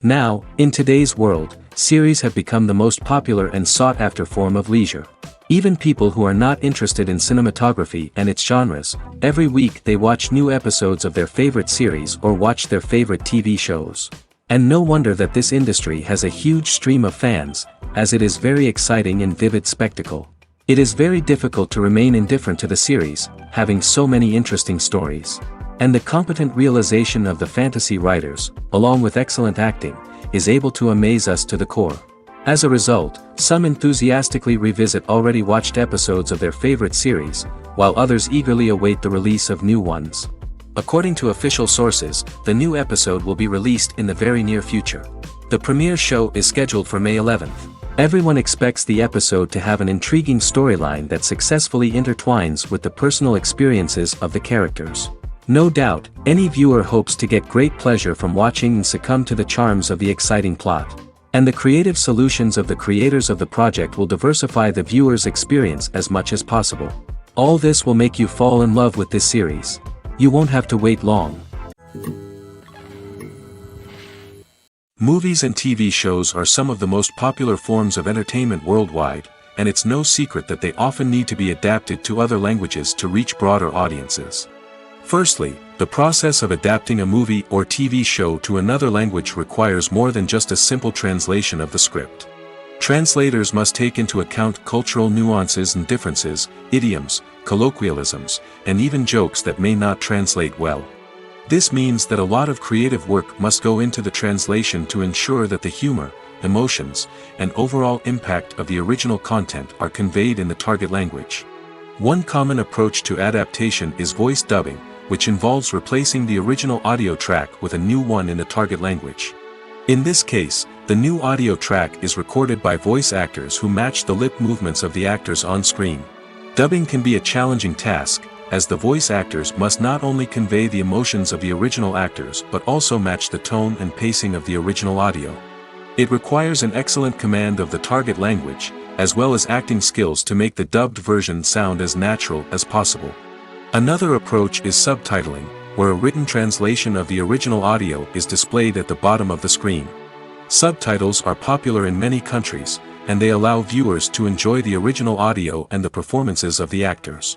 Now, in today's world, series have become the most popular and sought-after form of leisure. Even people who are not interested in cinematography and its genres, every week they watch new episodes of their favorite series or watch their favorite TV shows. And no wonder that this industry has a huge stream of fans, as it is very exciting and vivid spectacle. It is very difficult to remain indifferent to the series, having so many interesting stories. And the competent realization of the fantasy writers, along with excellent acting, is able to amaze us to the core. As a result, some enthusiastically revisit already watched episodes of their favorite series, while others eagerly await the release of new ones. According to official sources, the new episode will be released in the very near future. The premiere show is scheduled for May 11th. Everyone expects the episode to have an intriguing storyline that successfully intertwines with the personal experiences of the characters. No doubt, any viewer hopes to get great pleasure from watching and succumb to the charms of the exciting plot. And the creative solutions of the creators of the project will diversify the viewer's experience as much as possible. All this will make you fall in love with this series. You won't have to wait long. Movies and TV shows are some of the most popular forms of entertainment worldwide, and it's no secret that they often need to be adapted to other languages to reach broader audiences. Firstly, the process of adapting a movie or TV show to another language requires more than just a simple translation of the script. Translators must take into account cultural nuances and differences, idioms, colloquialisms, and even jokes that may not translate well. This means that a lot of creative work must go into the translation to ensure that the humor, emotions, and overall impact of the original content are conveyed in the target language. One common approach to adaptation is voice dubbing, which involves replacing the original audio track with a new one in the target language. In this case, the new audio track is recorded by voice actors who match the lip movements of the actors on screen. Dubbing can be a challenging task, as the voice actors must not only convey the emotions of the original actors but also match the tone and pacing of the original audio. It requires an excellent command of the target language, as well as acting skills to make the dubbed version sound as natural as possible. Another approach is subtitling, where a written translation of the original audio is displayed at the bottom of the screen. Subtitles are popular in many countries, and they allow viewers to enjoy the original audio and the performances of the actors.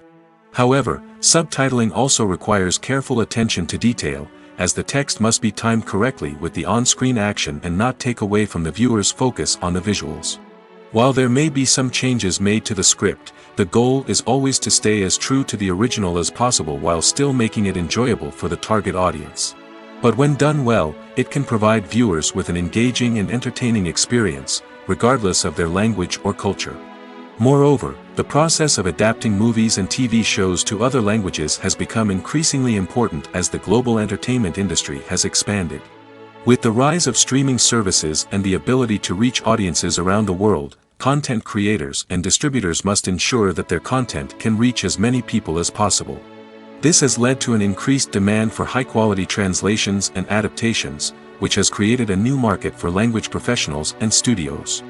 However, subtitling also requires careful attention to detail, as the text must be timed correctly with the on-screen action and not take away from the viewer's focus on the visuals. While there may be some changes made to the script, the goal is always to stay as true to the original as possible while still making it enjoyable for the target audience. But when done well, it can provide viewers with an engaging and entertaining experience, regardless of their language or culture. Moreover, the process of adapting movies and TV shows to other languages has become increasingly important as the global entertainment industry has expanded. With the rise of streaming services and the ability to reach audiences around the world, content creators and distributors must ensure that their content can reach as many people as possible. This has led to an increased demand for high-quality translations and adaptations, which has created a new market for language professionals and studios.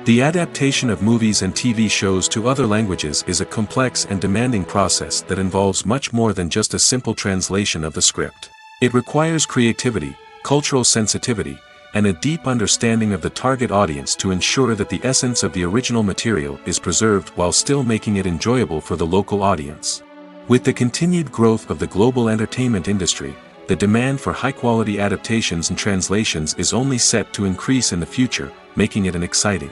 The adaptation of movies and TV shows to other languages is a complex and demanding process that involves much more than just a simple translation of the script. It requires creativity, cultural sensitivity, and a deep understanding of the target audience to ensure that the essence of the original material is preserved while still making it enjoyable for the local audience. With the continued growth of the global entertainment industry, the demand for high-quality adaptations and translations is only set to increase in the future, making it an exciting.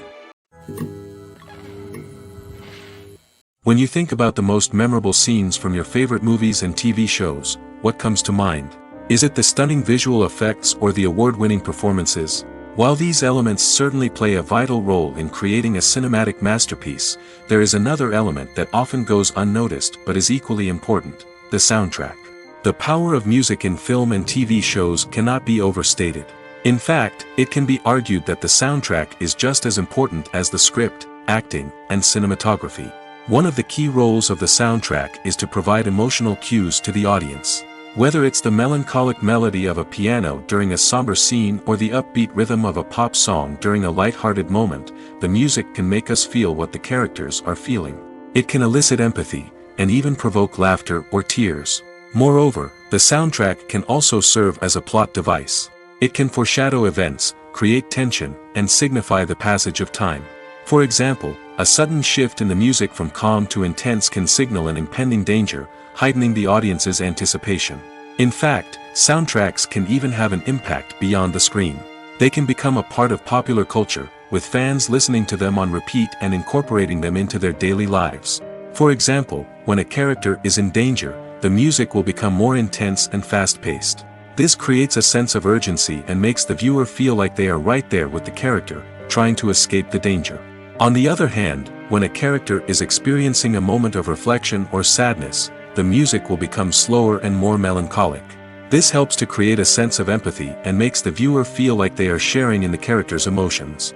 When you think about the most memorable scenes from your favorite movies and TV shows, what comes to mind? Is it the stunning visual effects or the award-winning performances? While these elements certainly play a vital role in creating a cinematic masterpiece, there is another element that often goes unnoticed but is equally important: the soundtrack. The power of music in film and TV shows cannot be overstated. In fact, it can be argued that the soundtrack is just as important as the script, acting, and cinematography. One of the key roles of the soundtrack is to provide emotional cues to the audience. Whether it's the melancholic melody of a piano during a somber scene or the upbeat rhythm of a pop song during a light-hearted moment, the music can make us feel what the characters are feeling. It can elicit empathy, and even provoke laughter or tears. Moreover, the soundtrack can also serve as a plot device. It can foreshadow events, create tension, and signify the passage of time. For example, a sudden shift in the music from calm to intense can signal an impending danger, heightening the audience's anticipation. In fact, soundtracks can even have an impact beyond the screen. They can become a part of popular culture, with fans listening to them on repeat and incorporating them into their daily lives. For example, when a character is in danger, the music will become more intense and fast-paced. This creates a sense of urgency and makes the viewer feel like they are right there with the character, trying to escape the danger. On the other hand, when a character is experiencing a moment of reflection or sadness, the music will become slower and more melancholic. This helps to create a sense of empathy and makes the viewer feel like they are sharing in the character's emotions.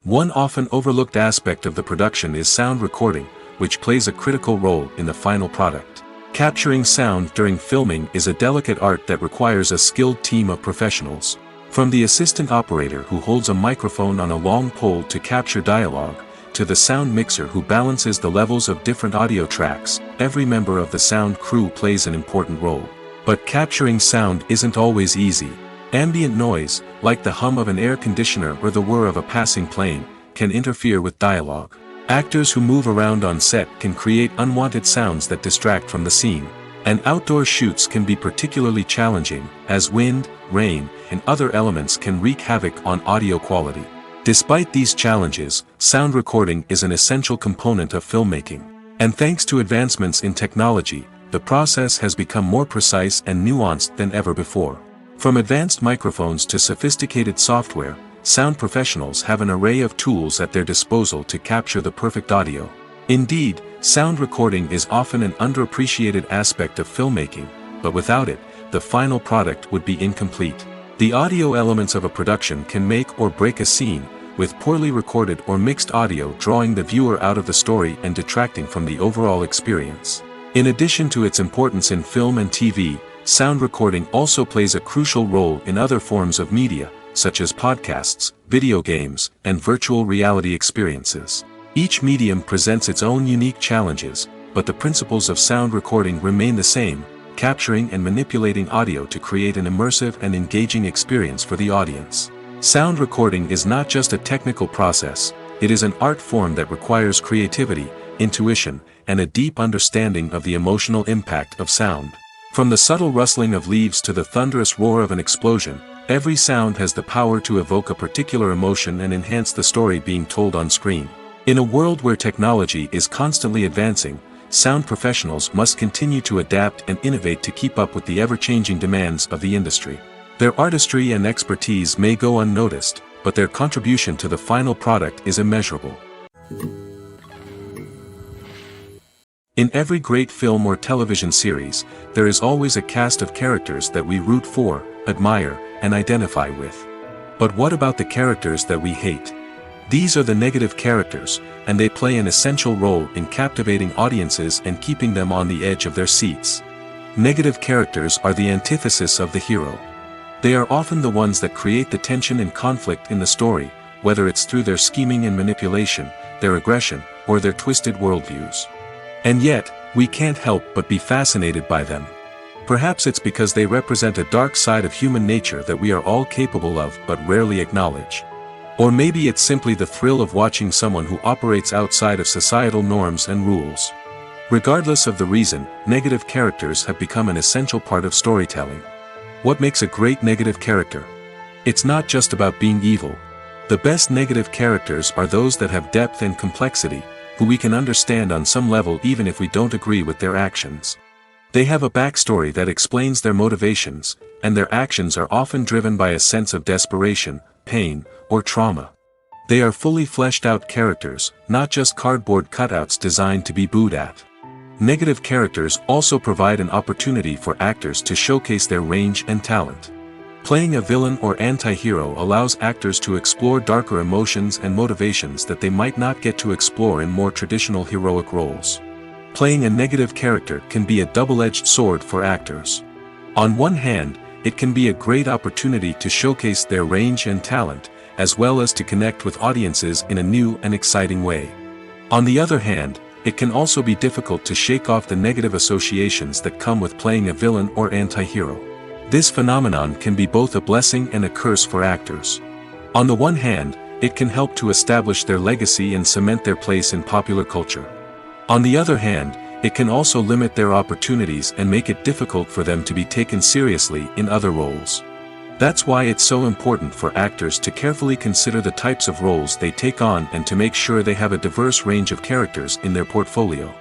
One often overlooked aspect of the production is sound recording, which plays a critical role in the final product. Capturing sound during filming is a delicate art that requires a skilled team of professionals. From the assistant operator who holds a microphone on a long pole to capture dialogue, to the sound mixer who balances the levels of different audio tracks, every member of the sound crew plays an important role. But capturing sound isn't always easy. Ambient noise, like the hum of an air conditioner or the whir of a passing plane, can interfere with dialogue. Actors who move around on set can create unwanted sounds that distract from the scene. And outdoor shoots can be particularly challenging, as wind, rain, and other elements can wreak havoc on audio quality. Despite these challenges, sound recording is an essential component of filmmaking. And thanks to advancements in technology, the process has become more precise and nuanced than ever before. From advanced microphones to sophisticated software, sound professionals have an array of tools at their disposal to capture the perfect audio. Indeed, sound recording is often an underappreciated aspect of filmmaking, but without it, the final product would be incomplete. The audio elements of a production can make or break a scene, with poorly recorded or mixed audio drawing the viewer out of the story and detracting from the overall experience. In addition to its importance in film and TV, sound recording also plays a crucial role in other forms of media, such as podcasts, video games, and virtual reality experiences. Each medium presents its own unique challenges, but the principles of sound recording remain the same, capturing and manipulating audio to create an immersive and engaging experience for the audience. Sound recording is not just a technical process, it is an art form that requires creativity, intuition, and a deep understanding of the emotional impact of sound. From the subtle rustling of leaves to the thunderous roar of an explosion, every sound has the power to evoke a particular emotion and enhance the story being told on screen. In a world where technology is constantly advancing, sound professionals must continue to adapt and innovate to keep up with the ever-changing demands of the industry. Their artistry and expertise may go unnoticed, but their contribution to the final product is immeasurable. In every great film or television series, there is always a cast of characters that we root for, admire, and identify with. But what about the characters that we hate? These are the negative characters, and they play an essential role in captivating audiences and keeping them on the edge of their seats. Negative characters are the antithesis of the hero. They are often the ones that create the tension and conflict in the story, whether it's through their scheming and manipulation, their aggression, or their twisted worldviews. And yet, we can't help but be fascinated by them. Perhaps it's because they represent a dark side of human nature that we are all capable of but rarely acknowledge. Or maybe it's simply the thrill of watching someone who operates outside of societal norms and rules. Regardless of the reason, negative characters have become an essential part of storytelling. What makes a great negative character? It's not just about being evil. The best negative characters are those that have depth and complexity, who we can understand on some level even if we don't agree with their actions. They have a backstory that explains their motivations, and their actions are often driven by a sense of desperation, pain, or trauma. They are fully fleshed out characters, not just cardboard cutouts designed to be booed at. Negative characters also provide an opportunity for actors to showcase their range and talent. Playing a villain or anti-hero allows actors to explore darker emotions and motivations that they might not get to explore in more traditional heroic roles. Playing a negative character can be a double-edged sword for actors. On one hand, it can be a great opportunity to showcase their range and talent, as well as to connect with audiences in a new and exciting way. On the other hand, it can also be difficult to shake off the negative associations that come with playing a villain or anti-hero. This phenomenon can be both a blessing and a curse for actors. On the one hand, it can help to establish their legacy and cement their place in popular culture. On the other hand, it can also limit their opportunities and make it difficult for them to be taken seriously in other roles. That's why it's so important for actors to carefully consider the types of roles they take on and to make sure they have a diverse range of characters in their portfolio.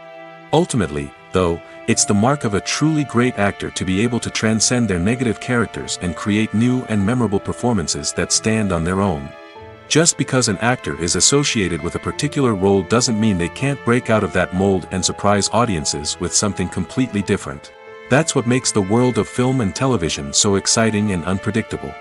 Ultimately, though, it's the mark of a truly great actor to be able to transcend their negative characters and create new and memorable performances that stand on their own. Just because an actor is associated with a particular role doesn't mean they can't break out of that mold and surprise audiences with something completely different. That's what makes the world of film and television so exciting and unpredictable.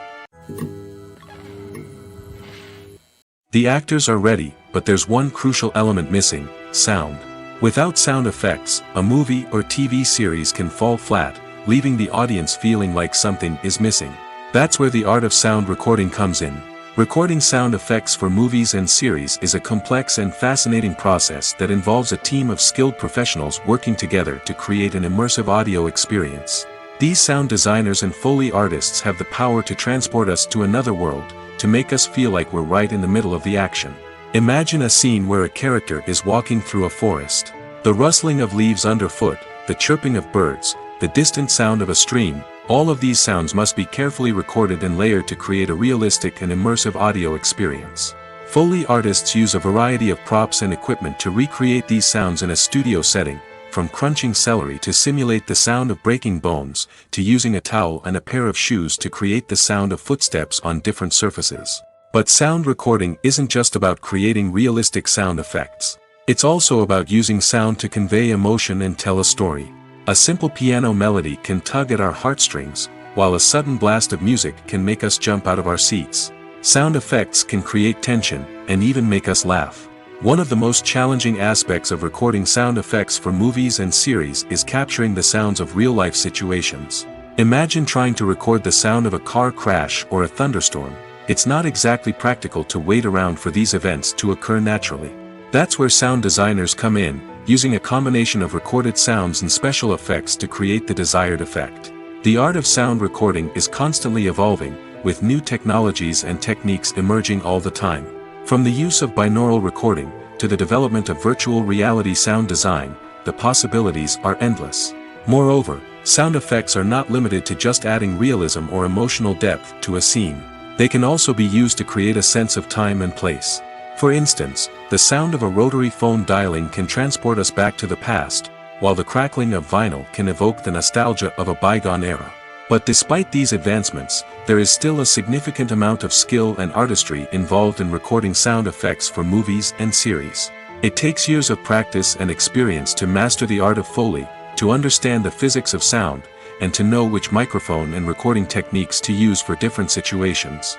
The actors are ready, but there's one crucial element missing: sound. Without sound effects, a movie or TV series can fall flat, leaving the audience feeling like something is missing. That's where the art of sound recording comes in. Recording sound effects for movies and series is a complex and fascinating process that involves a team of skilled professionals working together to create an immersive audio experience. These sound designers and Foley artists have the power to transport us to another world, to make us feel like we're right in the middle of the action. Imagine a scene where a character is walking through a forest. The rustling of leaves underfoot, the chirping of birds, the distant sound of a stream, all of these sounds must be carefully recorded and layered to create a realistic and immersive audio experience. Foley artists use a variety of props and equipment to recreate these sounds in a studio setting, from crunching celery to simulate the sound of breaking bones, to using a towel and a pair of shoes to create the sound of footsteps on different surfaces. But sound recording isn't just about creating realistic sound effects. It's also about using sound to convey emotion and tell a story. A simple piano melody can tug at our heartstrings, while a sudden blast of music can make us jump out of our seats. Sound effects can create tension, and even make us laugh. One of the most challenging aspects of recording sound effects for movies and series is capturing the sounds of real-life situations. Imagine trying to record the sound of a car crash or a thunderstorm. It's not exactly practical to wait around for these events to occur naturally. That's where sound designers come in, using a combination of recorded sounds and special effects to create the desired effect. The art of sound recording is constantly evolving, with new technologies and techniques emerging all the time. From the use of binaural recording, to the development of virtual reality sound design, the possibilities are endless. Moreover, sound effects are not limited to just adding realism or emotional depth to a scene. They can also be used to create a sense of time and place. For instance, the sound of a rotary phone dialing can transport us back to the past, while the crackling of vinyl can evoke the nostalgia of a bygone era. But despite these advancements, there is still a significant amount of skill and artistry involved in recording sound effects for movies and series. It takes years of practice and experience to master the art of Foley, to understand the physics of sound, and to know which microphone and recording techniques to use for different situations.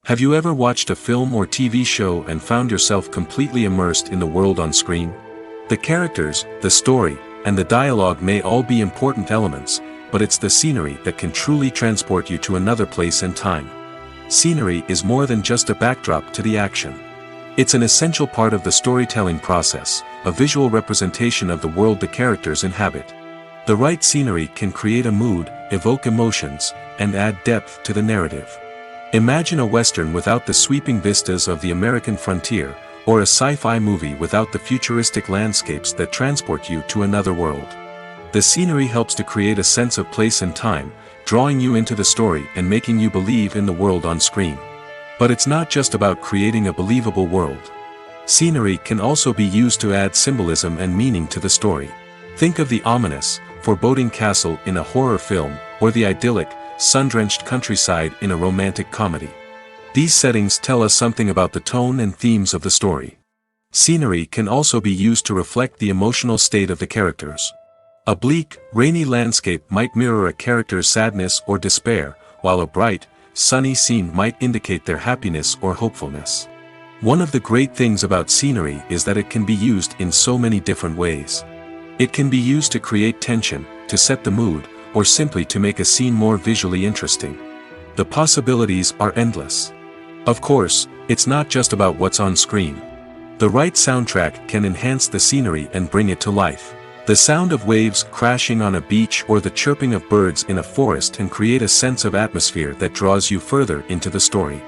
Have you ever watched a film or TV show and found yourself completely immersed in the world on screen? The characters, the story, and the dialogue may all be important elements, but it's the scenery that can truly transport you to another place and time. Scenery is more than just a backdrop to the action. It's an essential part of the storytelling process, a visual representation of the world the characters inhabit. The right scenery can create a mood, evoke emotions, and add depth to the narrative. Imagine a Western without the sweeping vistas of the American frontier, or a sci-fi movie without the futuristic landscapes that transport you to another world. The scenery helps to create a sense of place and time, drawing you into the story and making you believe in the world on screen. But it's not just about creating a believable world. Scenery can also be used to add symbolism and meaning to the story. Think of the ominous, foreboding castle in a horror film, or the idyllic, sun-drenched countryside in a romantic comedy. These settings tell us something about the tone and themes of the story. Scenery can also be used to reflect the emotional state of the characters. A bleak, rainy landscape might mirror a character's sadness or despair, while a bright, sunny scene might indicate their happiness or hopefulness. One of the great things about scenery is that it can be used in so many different ways. It can be used to create tension, to set the mood, or simply to make a scene more visually interesting. The possibilities are endless. Of course, it's not just about what's on screen. The right soundtrack can enhance the scenery and bring it to life. The sound of waves crashing on a beach or the chirping of birds in a forest can create a sense of atmosphere that draws you further into the story.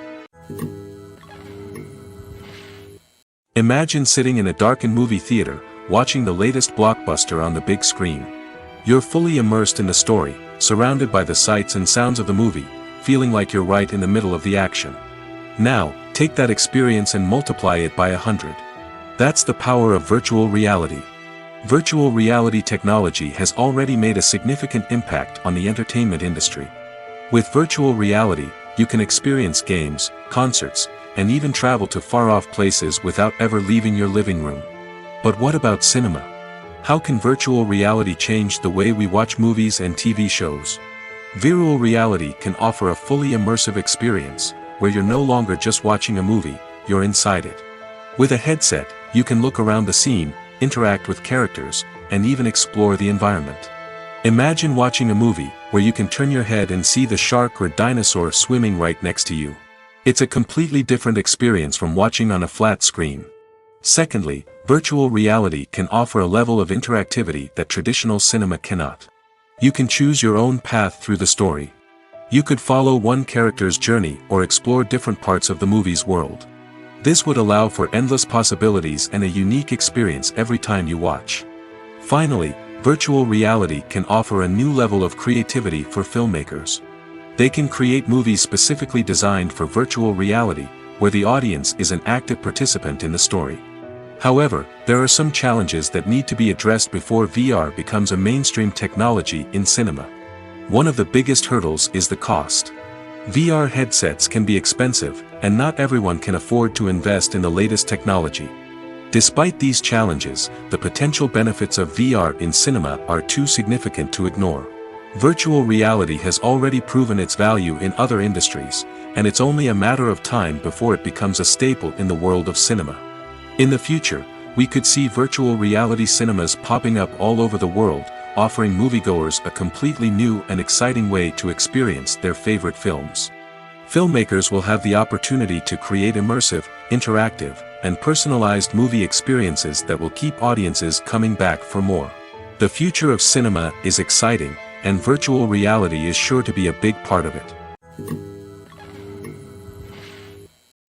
Imagine sitting in a darkened movie theater, watching the latest blockbuster on the big screen. You're fully immersed in the story, surrounded by the sights and sounds of the movie, feeling like you're right in the middle of the action. Now, take that experience and multiply it by 100. That's the power of virtual reality. Virtual reality technology has already made a significant impact on the entertainment industry. With virtual reality, you can experience games, concerts, and even travel to far-off places without ever leaving your living room. But what about cinema? How can virtual reality change the way we watch movies and TV shows? Virtual reality can offer a fully immersive experience, where you're no longer just watching a movie, you're inside it. With a headset, you can look around the scene, interact with characters, and even explore the environment. Imagine watching a movie where you can turn your head and see the shark or dinosaur swimming right next to you. It's a completely different experience from watching on a flat screen. Secondly, virtual reality can offer a level of interactivity that traditional cinema cannot. You can choose your own path through the story. You could follow one character's journey or explore different parts of the movie's world. This would allow for endless possibilities and a unique experience every time you watch. Finally, virtual reality can offer a new level of creativity for filmmakers. They can create movies specifically designed for virtual reality, where the audience is an active participant in the story. However, there are some challenges that need to be addressed before VR becomes a mainstream technology in cinema. One of the biggest hurdles is the cost. VR headsets can be expensive, and not everyone can afford to invest in the latest technology. Despite these challenges, the potential benefits of VR in cinema are too significant to ignore. Virtual reality has already proven its value in other industries, and it's only a matter of time before it becomes a staple in the world of cinema. In the future, we could see virtual reality cinemas popping up all over the world, offering moviegoers a completely new and exciting way to experience their favorite films. Filmmakers will have the opportunity to create immersive, interactive, and personalized movie experiences that will keep audiences coming back for more. The future of cinema is exciting, and virtual reality is sure to be a big part of it.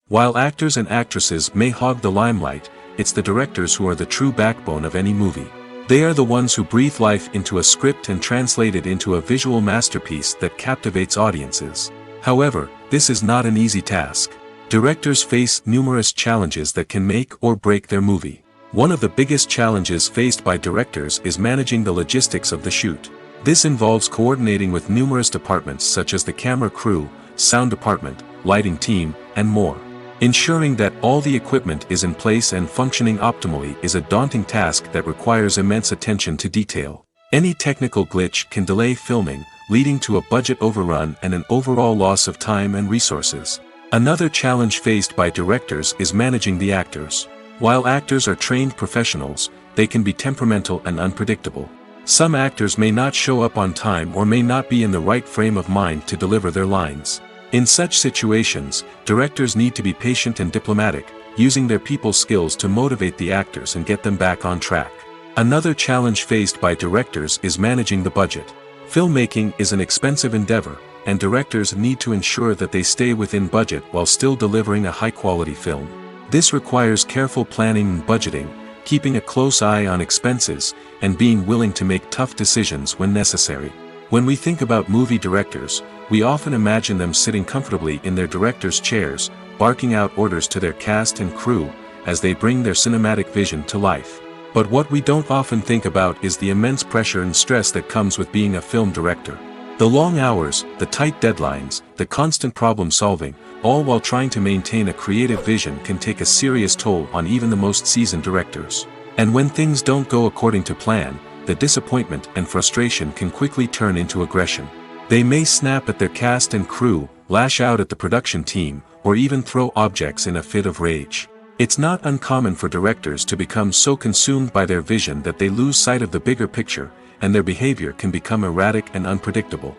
While actors and actresses may hog the limelight, it's the directors who are the true backbone of any movie. They are the ones who breathe life into a script and translate it into a visual masterpiece that captivates audiences. However, this is not an easy task. Directors face numerous challenges that can make or break their movie. One of the biggest challenges faced by directors is managing the logistics of the shoot. This involves coordinating with numerous departments such as the camera crew, sound department, lighting team, and more. Ensuring that all the equipment is in place and functioning optimally is a daunting task that requires immense attention to detail. Any technical glitch can delay filming, leading to a budget overrun and an overall loss of time and resources. Another challenge faced by directors is managing the actors. While actors are trained professionals, they can be temperamental and unpredictable. Some actors may not show up on time or may not be in the right frame of mind to deliver their lines. In such situations, directors need to be patient and diplomatic, using their people skills to motivate the actors and get them back on track. Another challenge faced by directors is managing the budget. Filmmaking is an expensive endeavor, and directors need to ensure that they stay within budget while still delivering a high-quality film. This requires careful planning and budgeting, keeping a close eye on expenses, and being willing to make tough decisions when necessary. When we think about movie directors, we often imagine them sitting comfortably in their director's chairs, barking out orders to their cast and crew, as they bring their cinematic vision to life. But what we don't often think about is the immense pressure and stress that comes with being a film director. The long hours, the tight deadlines, the constant problem solving, all while trying to maintain a creative vision can take a serious toll on even the most seasoned directors. And when things don't go according to plan, the disappointment and frustration can quickly turn into aggression. They may snap at their cast and crew, lash out at the production team, or even throw objects in a fit of rage. It's not uncommon for directors to become so consumed by their vision that they lose sight of the bigger picture, and their behavior can become erratic and unpredictable.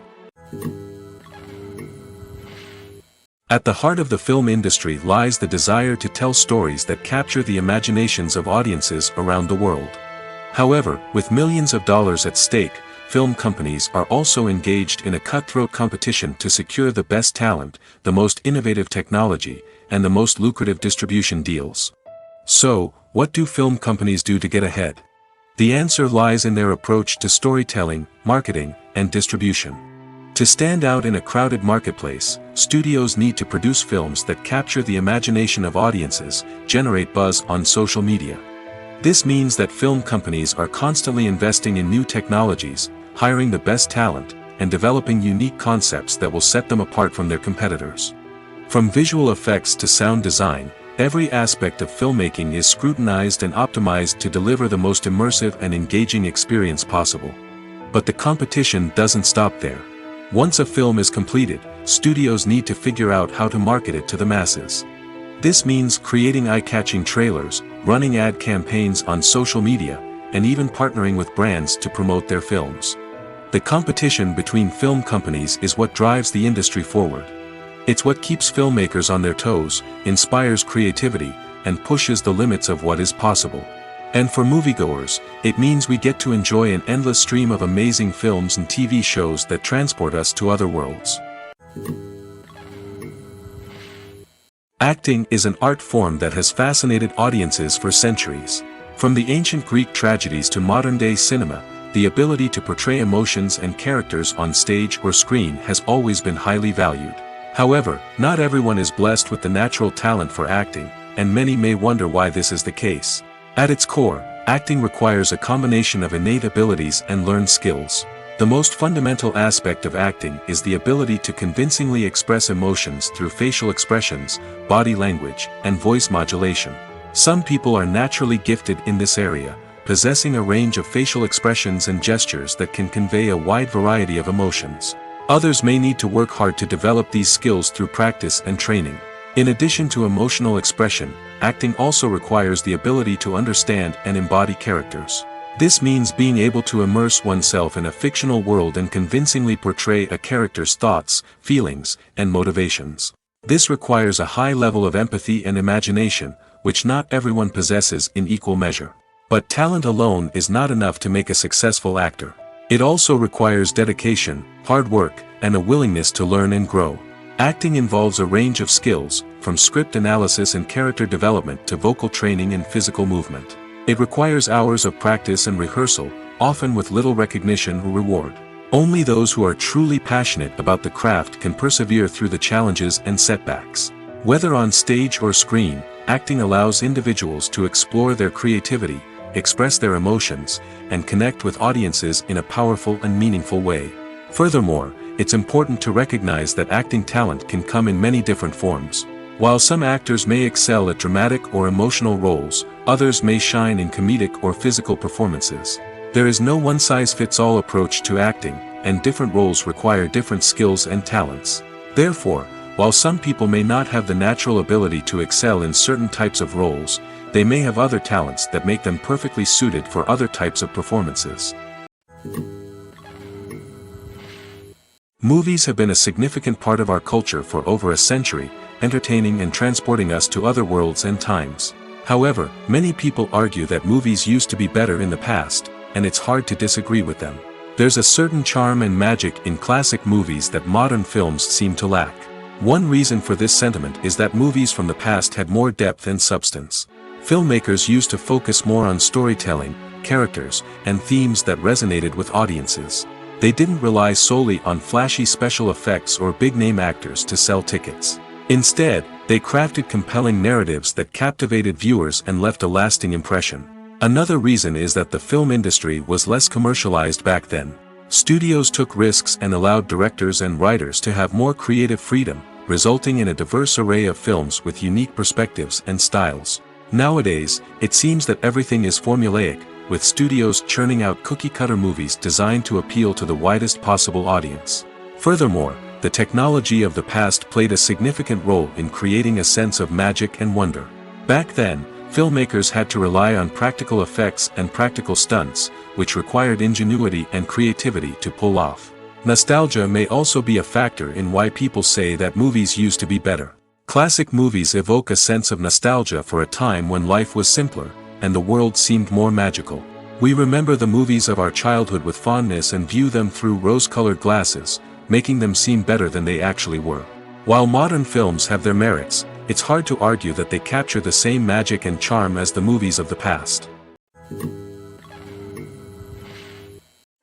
At the heart of the film industry lies the desire to tell stories that capture the imaginations of audiences around the world. However, with millions of dollars at stake, film companies are also engaged in a cutthroat competition to secure the best talent, the most innovative technology, and the most lucrative distribution deals. So, what do film companies do to get ahead? The answer lies in their approach to storytelling, marketing, and distribution. To stand out in a crowded marketplace, studios need to produce films that capture the imagination of audiences, generate buzz on social media. This means that film companies are constantly investing in new technologies, hiring the best talent, and developing unique concepts that will set them apart from their competitors. From visual effects to sound design, every aspect of filmmaking is scrutinized and optimized to deliver the most immersive and engaging experience possible. But the competition doesn't stop there. Once a film is completed, studios need to figure out how to market it to the masses. This means creating eye-catching trailers, running ad campaigns on social media, and even partnering with brands to promote their films. The competition between film companies is what drives the industry forward. It's what keeps filmmakers on their toes, inspires creativity, and pushes the limits of what is possible. And for moviegoers, it means we get to enjoy an endless stream of amazing films and TV shows that transport us to other worlds. Acting is an art form that has fascinated audiences for centuries. From the ancient Greek tragedies to modern-day cinema, the ability to portray emotions and characters on stage or screen has always been highly valued. However, not everyone is blessed with the natural talent for acting, and many may wonder why this is the case. At its core, acting requires a combination of innate abilities and learned skills. The most fundamental aspect of acting is the ability to convincingly express emotions through facial expressions, body language, and voice modulation. Some people are naturally gifted in this area, possessing a range of facial expressions and gestures that can convey a wide variety of emotions. Others may need to work hard to develop these skills through practice and training. In addition to emotional expression, acting also requires the ability to understand and embody characters. This means being able to immerse oneself in a fictional world and convincingly portray a character's thoughts, feelings, and motivations. This requires a high level of empathy and imagination, which not everyone possesses in equal measure. But talent alone is not enough to make a successful actor. It also requires dedication, hard work, and a willingness to learn and grow. Acting involves a range of skills, from script analysis and character development to vocal training and physical movement. It requires hours of practice and rehearsal, often with little recognition or reward. Only those who are truly passionate about the craft can persevere through the challenges and setbacks. Whether on stage or screen, acting allows individuals to explore their creativity, express their emotions, and connect with audiences in a powerful and meaningful way. Furthermore, it's important to recognize that acting talent can come in many different forms. While some actors may excel at dramatic or emotional roles, others may shine in comedic or physical performances. There is no one-size-fits-all approach to acting, and different roles require different skills and talents. Therefore, while some people may not have the natural ability to excel in certain types of roles, they may have other talents that make them perfectly suited for other types of performances. Movies have been a significant part of our culture for over a century, entertaining and transporting us to other worlds and times. However, many people argue that movies used to be better in the past, and it's hard to disagree with them. There's a certain charm and magic in classic movies that modern films seem to lack. One reason for this sentiment is that movies from the past had more depth and substance. Filmmakers used to focus more on storytelling, characters, and themes that resonated with audiences. They didn't rely solely on flashy special effects or big-name actors to sell tickets. Instead, they crafted compelling narratives that captivated viewers and left a lasting impression. Another reason is that the film industry was less commercialized back then. Studios took risks and allowed directors and writers to have more creative freedom, resulting in a diverse array of films with unique perspectives and styles. Nowadays, it seems that everything is formulaic, with studios churning out cookie-cutter movies designed to appeal to the widest possible audience. Furthermore, the technology of the past played a significant role in creating a sense of magic and wonder. Back then, filmmakers had to rely on practical effects and practical stunts, which required ingenuity and creativity to pull off. Nostalgia may also be a factor in why people say that movies used to be better. Classic movies evoke a sense of nostalgia for a time when life was simpler, and the world seemed more magical. We remember the movies of our childhood with fondness and view them through rose-colored glasses, making them seem better than they actually were. While modern films have their merits, it's hard to argue that they capture the same magic and charm as the movies of the past.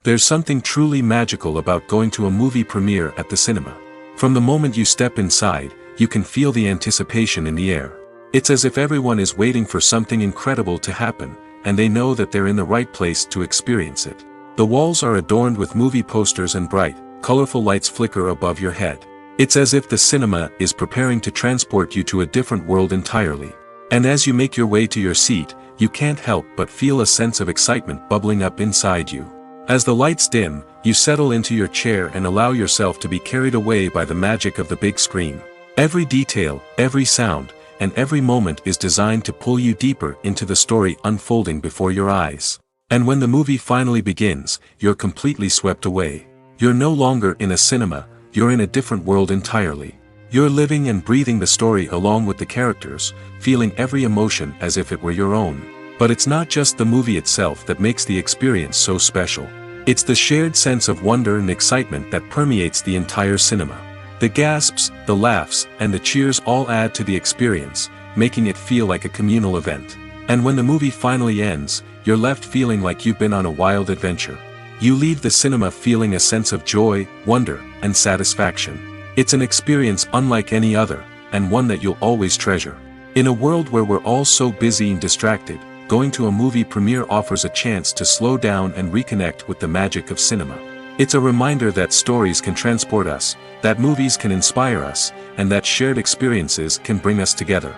There's something truly magical about going to a movie premiere at the cinema. From the moment you step inside, you can feel the anticipation in the air. It's as if everyone is waiting for something incredible to happen, and they know that they're in the right place to experience it. The walls are adorned with movie posters and bright, colorful lights flicker above your head. It's as if the cinema is preparing to transport you to a different world entirely. And as you make your way to your seat, you can't help but feel a sense of excitement bubbling up inside you. As the lights dim, you settle into your chair and allow yourself to be carried away by the magic of the big screen. Every detail, every sound, and every moment is designed to pull you deeper into the story unfolding before your eyes. And when the movie finally begins, you're completely swept away. You're no longer in a cinema, you're in a different world entirely. You're living and breathing the story along with the characters, feeling every emotion as if it were your own. But it's not just the movie itself that makes the experience so special. It's the shared sense of wonder and excitement that permeates the entire cinema. The gasps, the laughs, and the cheers all add to the experience, making it feel like a communal event. And when the movie finally ends, you're left feeling like you've been on a wild adventure. You leave the cinema feeling a sense of joy, wonder, and satisfaction. It's an experience unlike any other, and one that you'll always treasure. In a world where we're all so busy and distracted, going to a movie premiere offers a chance to slow down and reconnect with the magic of cinema. It's a reminder that stories can transport us, that movies can inspire us, and that shared experiences can bring us together.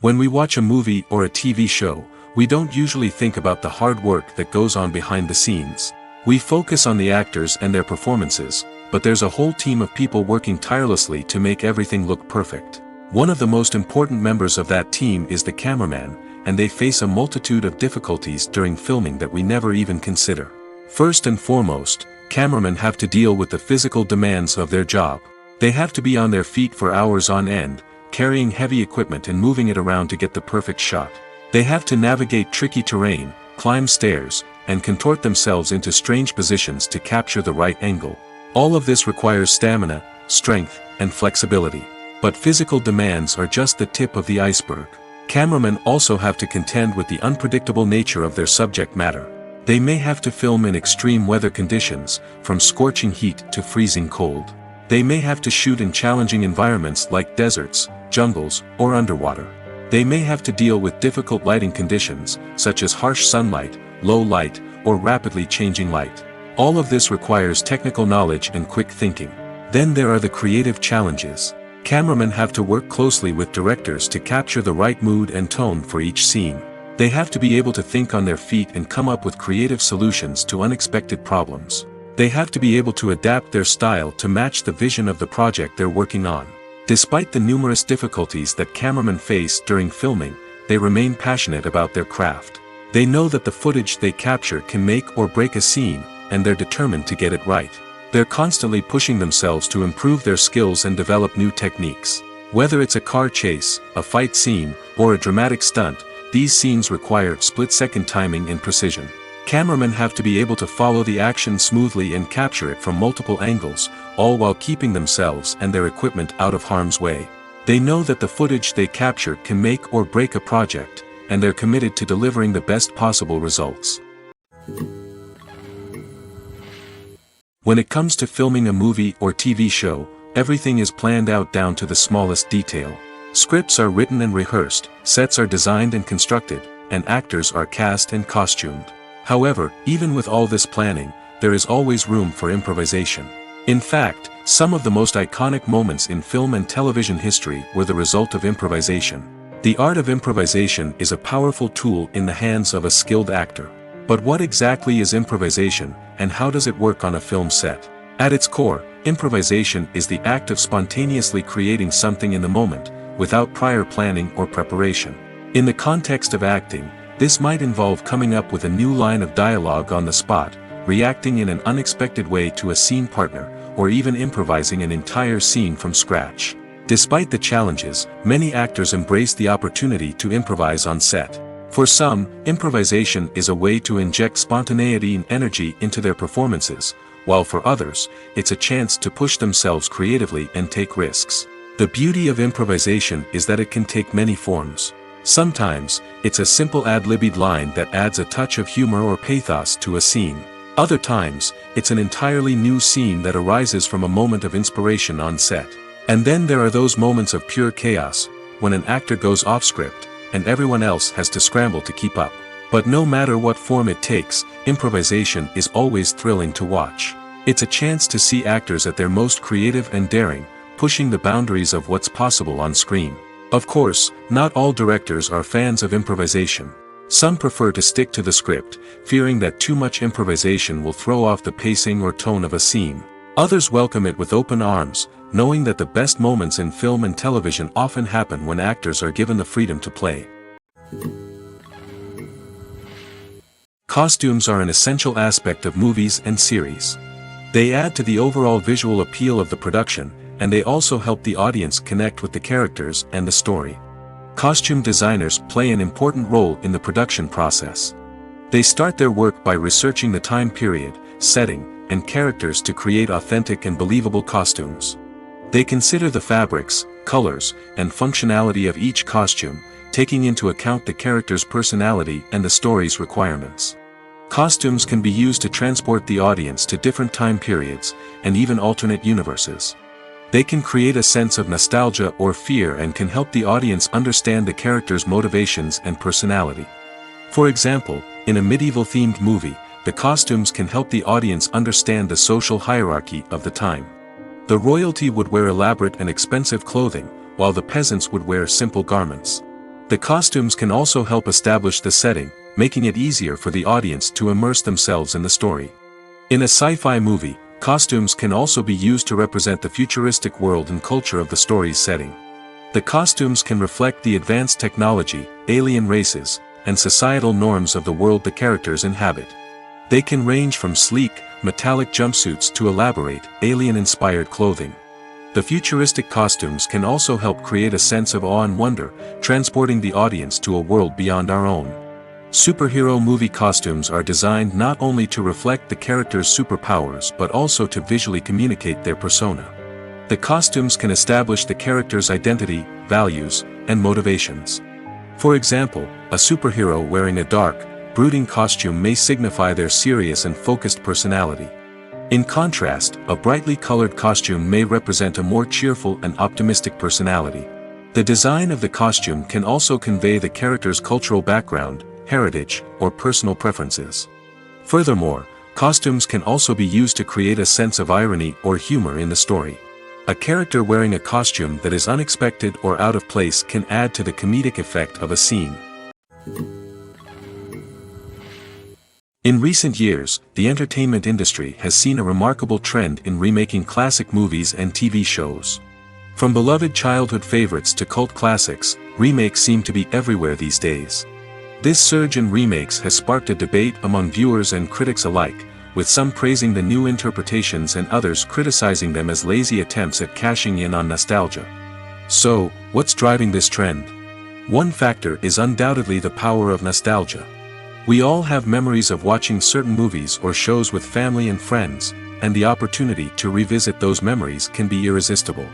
When we watch a movie or a TV show, we don't usually think about the hard work that goes on behind the scenes. We focus on the actors and their performances, but there's a whole team of people working tirelessly to make everything look perfect. One of the most important members of that team is the cameraman, and they face a multitude of difficulties during filming that we never even consider. First and foremost, cameramen have to deal with the physical demands of their job. They have to be on their feet for hours on end, carrying heavy equipment and moving it around to get the perfect shot. They have to navigate tricky terrain, climb stairs, and contort themselves into strange positions to capture the right angle. All of this requires stamina, strength, and flexibility. But physical demands are just the tip of the iceberg. Cameramen also have to contend with the unpredictable nature of their subject matter. They may have to film in extreme weather conditions, from scorching heat to freezing cold. They may have to shoot in challenging environments like deserts, jungles, or underwater. They may have to deal with difficult lighting conditions, such as harsh sunlight, low light, or rapidly changing light. All of this requires technical knowledge and quick thinking. Then there are the creative challenges. Cameramen have to work closely with directors to capture the right mood and tone for each scene. They have to be able to think on their feet and come up with creative solutions to unexpected problems. They have to be able to adapt their style to match the vision of the project they're working on. Despite the numerous difficulties that cameramen face during filming, they remain passionate about their craft. They know that the footage they capture can make or break a scene, and they're determined to get it right. They're constantly pushing themselves to improve their skills and develop new techniques. Whether it's a car chase, a fight scene, or a dramatic stunt, these scenes require split-second timing and precision. Cameramen have to be able to follow the action smoothly and capture it from multiple angles, all while keeping themselves and their equipment out of harm's way. They know that the footage they capture can make or break a project, and they're committed to delivering the best possible results. When it comes to filming a movie or TV show, everything is planned out down to the smallest detail. Scripts are written and rehearsed, sets are designed and constructed, and actors are cast and costumed. However, even with all this planning, there is always room for improvisation. In fact, some of the most iconic moments in film and television history were the result of improvisation. The art of improvisation is a powerful tool in the hands of a skilled actor. But what exactly is improvisation, and how does it work on a film set? At its core, improvisation is the act of spontaneously creating something in the moment, without prior planning or preparation. In the context of acting, this might involve coming up with a new line of dialogue on the spot, reacting in an unexpected way to a scene partner, or even improvising an entire scene from scratch. Despite the challenges, many actors embrace the opportunity to improvise on set. For some, improvisation is a way to inject spontaneity and energy into their performances, while for others, it's a chance to push themselves creatively and take risks. The beauty of improvisation is that it can take many forms. Sometimes, it's a simple ad-libbed line that adds a touch of humor or pathos to a scene. Other times, it's an entirely new scene that arises from a moment of inspiration on set. And then there are those moments of pure chaos, when an actor goes off script, and everyone else has to scramble to keep up. But no matter what form it takes, improvisation is always thrilling to watch. It's a chance to see actors at their most creative and daring, pushing the boundaries of what's possible on screen. Of course, not all directors are fans of improvisation. Some prefer to stick to the script, fearing that too much improvisation will throw off the pacing or tone of a scene. Others welcome it with open arms, knowing that the best moments in film and television often happen when actors are given the freedom to play. Costumes are an essential aspect of movies and series. They add to the overall visual appeal of the production, and they also help the audience connect with the characters and the story. Costume designers play an important role in the production process. They start their work by researching the time period, setting, and characters to create authentic and believable costumes. They consider the fabrics, colors, and functionality of each costume, taking into account the character's personality and the story's requirements. Costumes can be used to transport the audience to different time periods, and even alternate universes. They can create a sense of nostalgia or fear and can help the audience understand the character's motivations and personality. For example, in a medieval-themed movie, the costumes can help the audience understand the social hierarchy of the time. The royalty would wear elaborate and expensive clothing, while the peasants would wear simple garments. The costumes can also help establish the setting, making it easier for the audience to immerse themselves in the story. In a sci-fi movie, costumes can also be used to represent the futuristic world and culture of the story's setting. The costumes can reflect the advanced technology, alien races, and societal norms of the world the characters inhabit. They can range from sleek, metallic jumpsuits to elaborate, alien-inspired clothing. The futuristic costumes can also help create a sense of awe and wonder, transporting the audience to a world beyond our own. Superhero movie costumes are designed not only to reflect the character's superpowers but also to visually communicate their persona. The costumes can establish the character's identity, values, and motivations. For example, a superhero wearing a dark, brooding costume may signify their serious and focused personality. In contrast, a brightly colored costume may represent a more cheerful and optimistic personality. The design of the costume can also convey the character's cultural background, heritage, or personal preferences. Furthermore, costumes can also be used to create a sense of irony or humor in the story. A character wearing a costume that is unexpected or out of place can add to the comedic effect of a scene. In recent years, the entertainment industry has seen a remarkable trend in remaking classic movies and TV shows. From beloved childhood favorites to cult classics, remakes seem to be everywhere these days. This surge in remakes has sparked a debate among viewers and critics alike, with some praising the new interpretations and others criticizing them as lazy attempts at cashing in on nostalgia. So, what's driving this trend? One factor is undoubtedly the power of nostalgia. We all have memories of watching certain movies or shows with family and friends, and the opportunity to revisit those memories can be irresistible.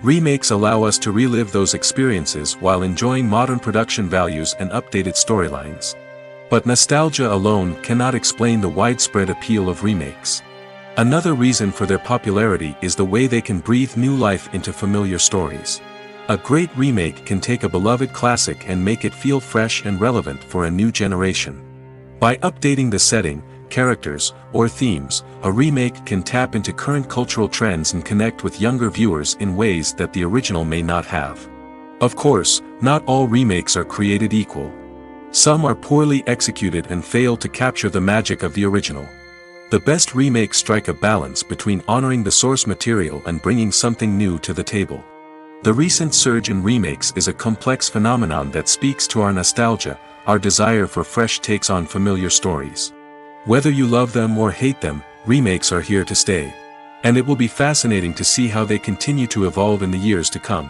Remakes allow us to relive those experiences while enjoying modern production values and updated storylines. But nostalgia alone cannot explain the widespread appeal of remakes. Another reason for their popularity is the way they can breathe new life into familiar stories. A great remake can take a beloved classic and make it feel fresh and relevant for a new generation. By updating the setting, characters, or themes, a remake can tap into current cultural trends and connect with younger viewers in ways that the original may not have. Of course, not all remakes are created equal. Some are poorly executed and fail to capture the magic of the original. The best remakes strike a balance between honoring the source material and bringing something new to the table. The recent surge in remakes is a complex phenomenon that speaks to our nostalgia, our desire for fresh takes on familiar stories. Whether you love them or hate them, remakes are here to stay. And it will be fascinating to see how they continue to evolve in the years to come.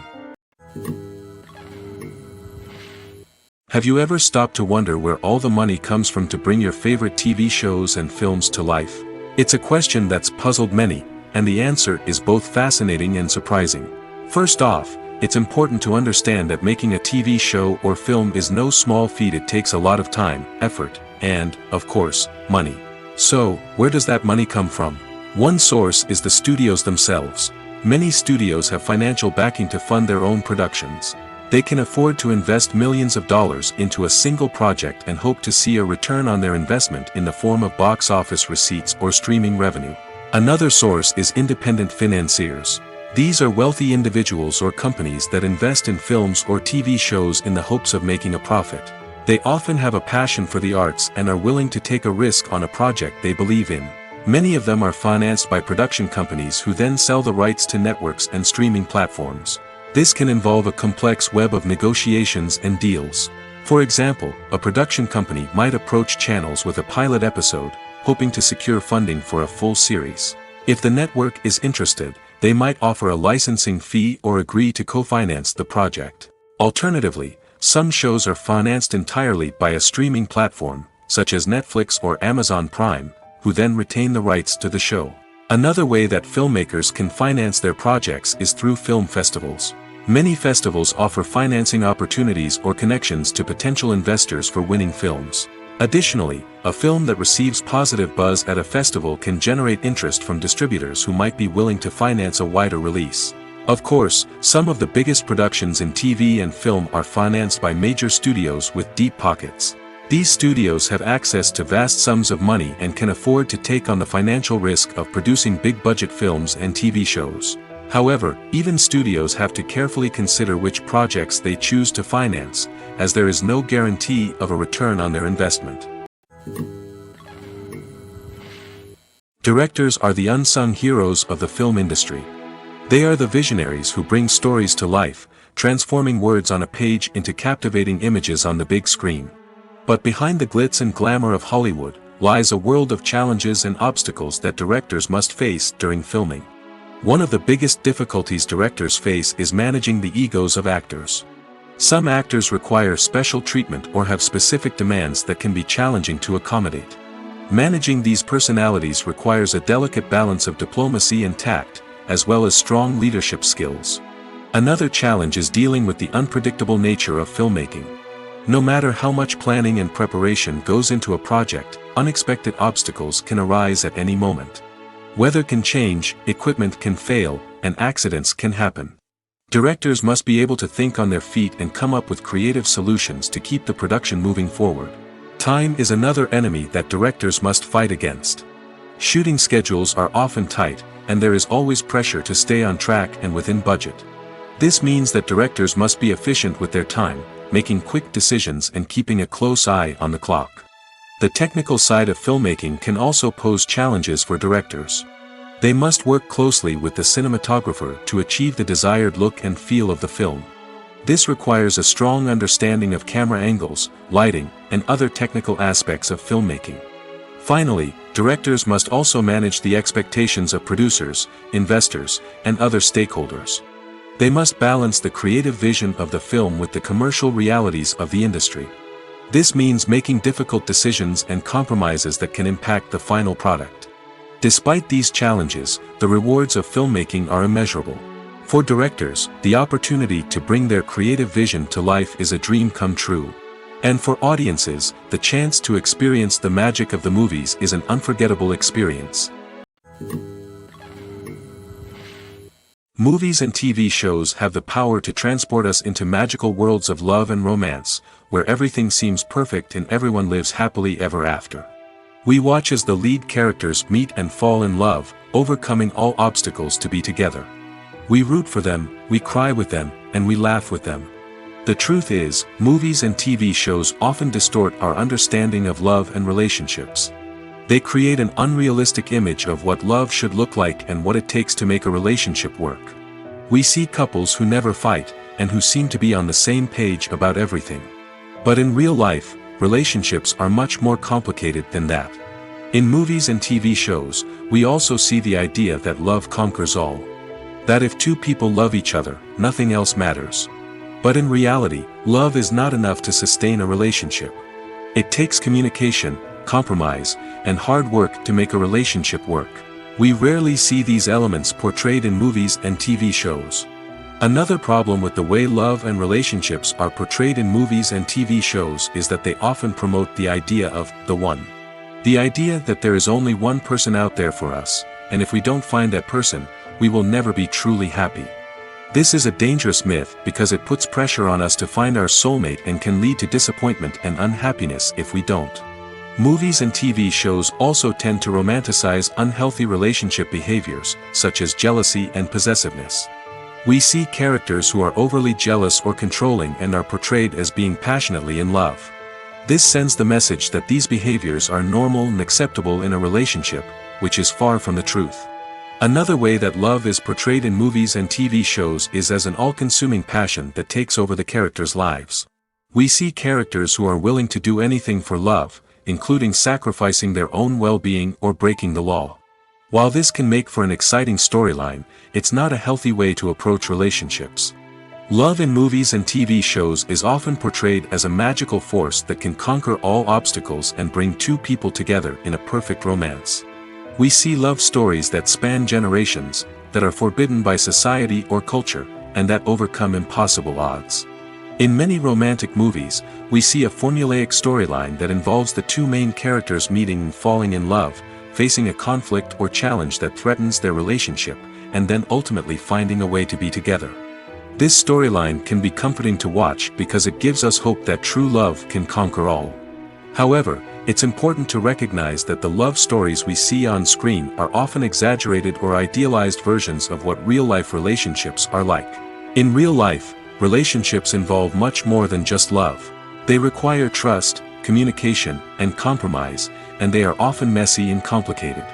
Have you ever stopped to wonder where all the money comes from to bring your favorite TV shows and films to life? It's a question that's puzzled many, and the answer is both fascinating and surprising. First off, it's important to understand that making a TV show or film is no small feat. It takes a lot of time, effort, and, of course, money. So, where does that money come from? One source is the studios themselves. Many studios have financial backing to fund their own productions. They can afford to invest millions of dollars into a single project and hope to see a return on their investment in the form of box office receipts or streaming revenue. Another source is independent financiers. These are wealthy individuals or companies that invest in films or TV shows in the hopes of making a profit. They often have a passion for the arts and are willing to take a risk on a project they believe in. Many of them are financed by production companies who then sell the rights to networks and streaming platforms. This can involve a complex web of negotiations and deals. For example, a production company might approach channels with a pilot episode, hoping to secure funding for a full series. If the network is interested, they might offer a licensing fee or agree to co-finance the project. Alternatively, some shows are financed entirely by a streaming platform, such as Netflix or Amazon Prime, who then retain the rights to the show. Another way that filmmakers can finance their projects is through film festivals. Many festivals offer financing opportunities or connections to potential investors for winning films. Additionally, a film that receives positive buzz at a festival can generate interest from distributors who might be willing to finance a wider release. Of course, some of the biggest productions in TV and film are financed by major studios with deep pockets. These studios have access to vast sums of money and can afford to take on the financial risk of producing big-budget films and TV shows. However, even studios have to carefully consider which projects they choose to finance, as there is no guarantee of a return on their investment. Directors are the unsung heroes of the film industry. They are the visionaries who bring stories to life, transforming words on a page into captivating images on the big screen. But behind the glitz and glamour of Hollywood lies a world of challenges and obstacles that directors must face during filming. One of the biggest difficulties directors face is managing the egos of actors. Some actors require special treatment or have specific demands that can be challenging to accommodate. Managing these personalities requires a delicate balance of diplomacy and tact, as well as strong leadership skills. Another challenge is dealing with the unpredictable nature of filmmaking. No matter how much planning and preparation goes into a project, unexpected obstacles can arise at any moment. Weather can change, equipment can fail, and accidents can happen. Directors must be able to think on their feet and come up with creative solutions to keep the production moving forward. Time is another enemy that directors must fight against. Shooting schedules are often tight, and there is always pressure to stay on track and within budget. This means that directors must be efficient with their time, making quick decisions and keeping a close eye on the clock. The technical side of filmmaking can also pose challenges for directors. They must work closely with the cinematographer to achieve the desired look and feel of the film. This requires a strong understanding of camera angles, lighting, and other technical aspects of filmmaking. Finally, directors must also manage the expectations of producers, investors, and other stakeholders. They must balance the creative vision of the film with the commercial realities of the industry. This means making difficult decisions and compromises that can impact the final product. Despite these challenges, the rewards of filmmaking are immeasurable. For directors, the opportunity to bring their creative vision to life is a dream come true. And for audiences, the chance to experience the magic of the movies is an unforgettable experience. Movies and TV shows have the power to transport us into magical worlds of love and romance, where everything seems perfect and everyone lives happily ever after. We watch as the lead characters meet and fall in love, overcoming all obstacles to be together. We root for them, we cry with them, and we laugh with them. The truth is, movies and TV shows often distort our understanding of love and relationships. They create an unrealistic image of what love should look like and what it takes to make a relationship work. We see couples who never fight, and who seem to be on the same page about everything. But in real life, relationships are much more complicated than that. In movies and TV shows, we also see the idea that love conquers all. That if two people love each other, nothing else matters. But in reality, love is not enough to sustain a relationship. It takes communication, compromise, and hard work to make a relationship work. We rarely see these elements portrayed in movies and TV shows. Another problem with the way love and relationships are portrayed in movies and TV shows is that they often promote the idea of the one. The idea that there is only one person out there for us, and if we don't find that person, we will never be truly happy. This is a dangerous myth because it puts pressure on us to find our soulmate and can lead to disappointment and unhappiness if we don't. Movies and TV shows also tend to romanticize unhealthy relationship behaviors, such as jealousy and possessiveness. We see characters who are overly jealous or controlling and are portrayed as being passionately in love. This sends the message that these behaviors are normal and acceptable in a relationship, which is far from the truth. Another way that love is portrayed in movies and TV shows is as an all-consuming passion that takes over the characters' lives. We see characters who are willing to do anything for love, including sacrificing their own well-being or breaking the law. While this can make for an exciting storyline, it's not a healthy way to approach relationships. Love in movies and TV shows is often portrayed as a magical force that can conquer all obstacles and bring two people together in a perfect romance. We see love stories that span generations, that are forbidden by society or culture, and that overcome impossible odds. In many romantic movies, we see a formulaic storyline that involves the two main characters meeting and falling in love, facing a conflict or challenge that threatens their relationship, and then ultimately finding a way to be together. This storyline can be comforting to watch because it gives us hope that true love can conquer all. However, it's important to recognize that the love stories we see on screen are often exaggerated or idealized versions of what real-life relationships are like. In real life, relationships involve much more than just love. They require trust, communication, and compromise, and they are often messy and complicated.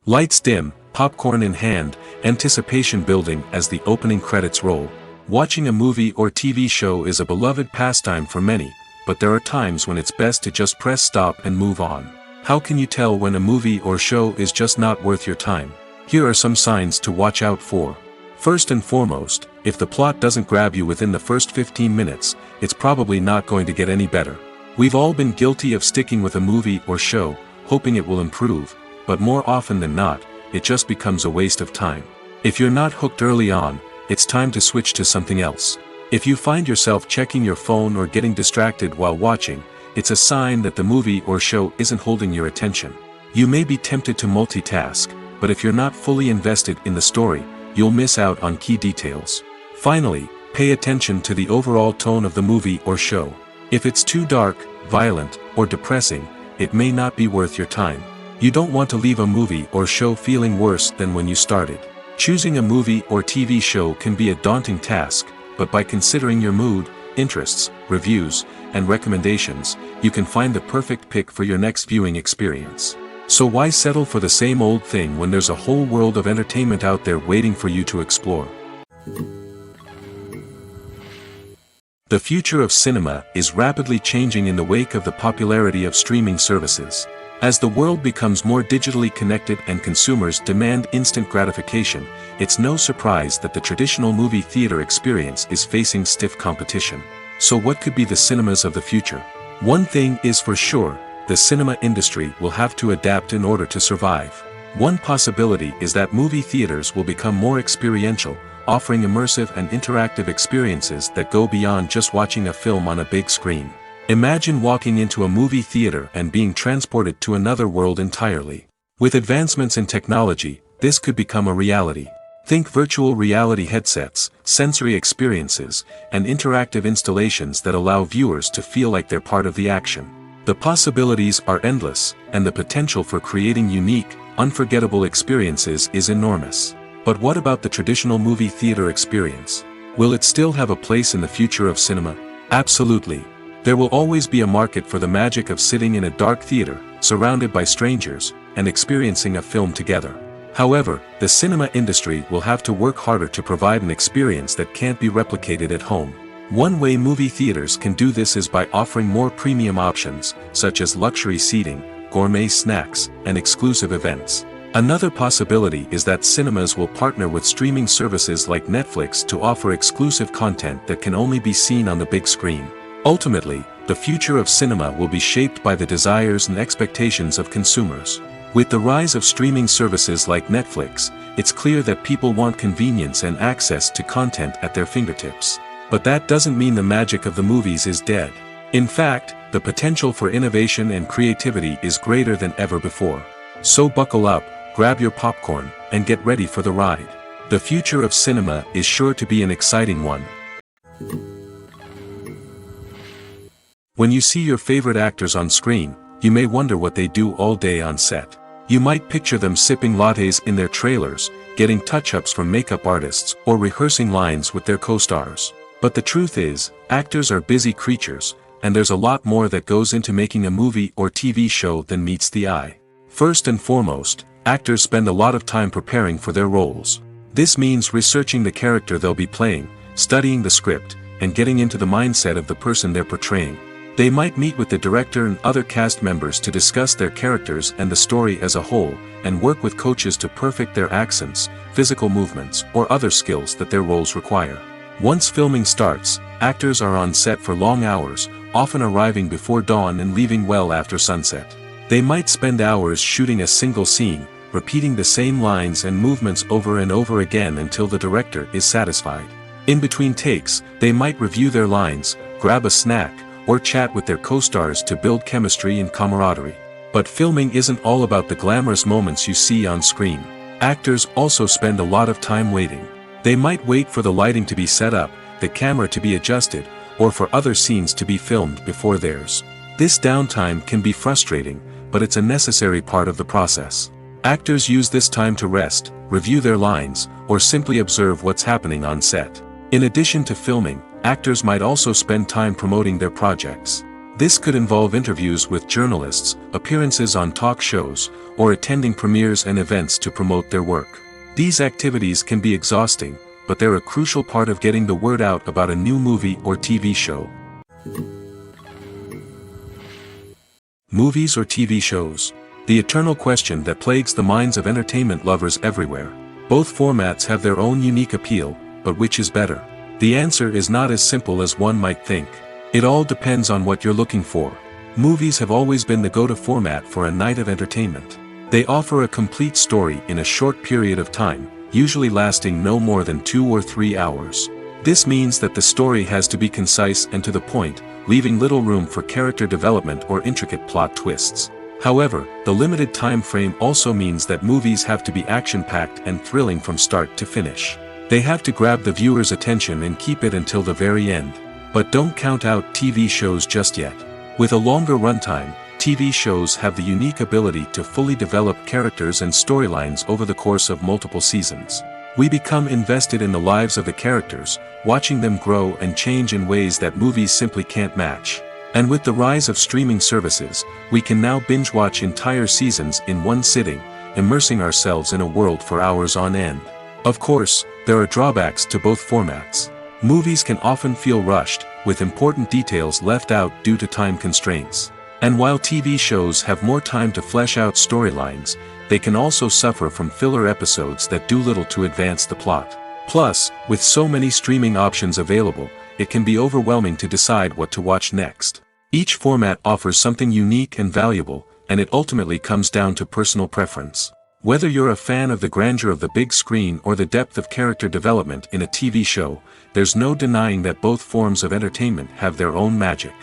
Lights dim, popcorn in hand, anticipation building as the opening credits roll. Watching a movie or TV show is a beloved pastime for many, but there are times when it's best to just press stop and move on. How can you tell when a movie or show is just not worth your time? Here are some signs to watch out for. First and foremost, if the plot doesn't grab you within the first 15 minutes, it's probably not going to get any better. We've all been guilty of sticking with a movie or show, hoping it will improve, but more often than not, it just becomes a waste of time. If you're not hooked early on, it's time to switch to something else. If you find yourself checking your phone or getting distracted while watching, it's a sign that the movie or show isn't holding your attention. You may be tempted to multitask, but if you're not fully invested in the story, you'll miss out on key details. Finally, pay attention to the overall tone of the movie or show. If it's too dark, violent, or depressing, it may not be worth your time. You don't want to leave a movie or show feeling worse than when you started. Choosing a movie or TV show can be a daunting task, but by considering your mood, interests, reviews, and recommendations, you can find the perfect pick for your next viewing experience. So why settle for the same old thing when there's a whole world of entertainment out there waiting for you to explore? The future of cinema is rapidly changing in the wake of the popularity of streaming services. As the world becomes more digitally connected and consumers demand instant gratification, it's no surprise that the traditional movie theater experience is facing stiff competition. So what could be the cinemas of the future? One thing is for sure, the cinema industry will have to adapt in order to survive. One possibility is that movie theaters will become more experiential, offering immersive and interactive experiences that go beyond just watching a film on a big screen. Imagine walking into a movie theater and being transported to another world entirely. With advancements in technology, this could become a reality. Think virtual reality headsets, sensory experiences, and interactive installations that allow viewers to feel like they're part of the action. The possibilities are endless, and the potential for creating unique, unforgettable experiences is enormous. But what about the traditional movie theater experience? Will it still have a place in the future of cinema? Absolutely. There will always be a market for the magic of sitting in a dark theater, surrounded by strangers, and experiencing a film together. However, the cinema industry will have to work harder to provide an experience that can't be replicated at home. One way movie theaters can do this is by offering more premium options, such as luxury seating, gourmet snacks, and exclusive events. Another possibility is that cinemas will partner with streaming services like Netflix to offer exclusive content that can only be seen on the big screen. Ultimately, the future of cinema will be shaped by the desires and expectations of consumers. With the rise of streaming services like Netflix, it's clear that people want convenience and access to content at their fingertips. But that doesn't mean the magic of the movies is dead. In fact, the potential for innovation and creativity is greater than ever before. So buckle up, grab your popcorn, and get ready for the ride. The future of cinema is sure to be an exciting one. When you see your favorite actors on screen, you may wonder what they do all day on set. You might picture them sipping lattes in their trailers, getting touch-ups from makeup artists, or rehearsing lines with their co-stars. But the truth is, actors are busy creatures, and there's a lot more that goes into making a movie or TV show than meets the eye. First and foremost, actors spend a lot of time preparing for their roles. This means researching the character they'll be playing, studying the script, and getting into the mindset of the person they're portraying. They might meet with the director and other cast members to discuss their characters and the story as a whole, and work with coaches to perfect their accents, physical movements, or other skills that their roles require. Once filming starts, actors are on set for long hours, often arriving before dawn and leaving well after sunset. They might spend hours shooting a single scene, repeating the same lines and movements over and over again until the director is satisfied. In between takes, they might review their lines, grab a snack, or chat with their co-stars to build chemistry and camaraderie. But filming isn't all about the glamorous moments you see on screen. Actors also spend a lot of time waiting. They might wait for the lighting to be set up, the camera to be adjusted, or for other scenes to be filmed before theirs. This downtime can be frustrating, but it's a necessary part of the process. Actors use this time to rest, review their lines, or simply observe what's happening on set. In addition to filming, actors might also spend time promoting their projects. This could involve interviews with journalists, appearances on talk shows, or attending premieres and events to promote their work. These activities can be exhausting, but they're a crucial part of getting the word out about a new movie or TV show. Movies or TV shows? The eternal question that plagues the minds of entertainment lovers everywhere. Both formats have their own unique appeal, but which is better? The answer is not as simple as one might think. It all depends on what you're looking for. Movies have always been the go-to format for a night of entertainment. They offer a complete story in a short period of time, usually lasting no more than 2 or 3 hours. This means that the story has to be concise and to the point, leaving little room for character development or intricate plot twists. However, the limited time frame also means that movies have to be action-packed and thrilling from start to finish. They have to grab the viewer's attention and keep it until the very end. But don't count out TV shows just yet. With a longer runtime, TV shows have the unique ability to fully develop characters and storylines over the course of multiple seasons. We become invested in the lives of the characters, watching them grow and change in ways that movies simply can't match. And with the rise of streaming services, we can now binge-watch entire seasons in one sitting, immersing ourselves in a world for hours on end. Of course, there are drawbacks to both formats. Movies can often feel rushed, with important details left out due to time constraints. And while TV shows have more time to flesh out storylines, they can also suffer from filler episodes that do little to advance the plot. Plus, with so many streaming options available, it can be overwhelming to decide what to watch next. Each format offers something unique and valuable, and it ultimately comes down to personal preference. Whether you're a fan of the grandeur of the big screen or the depth of character development in a TV show, there's no denying that both forms of entertainment have their own magic.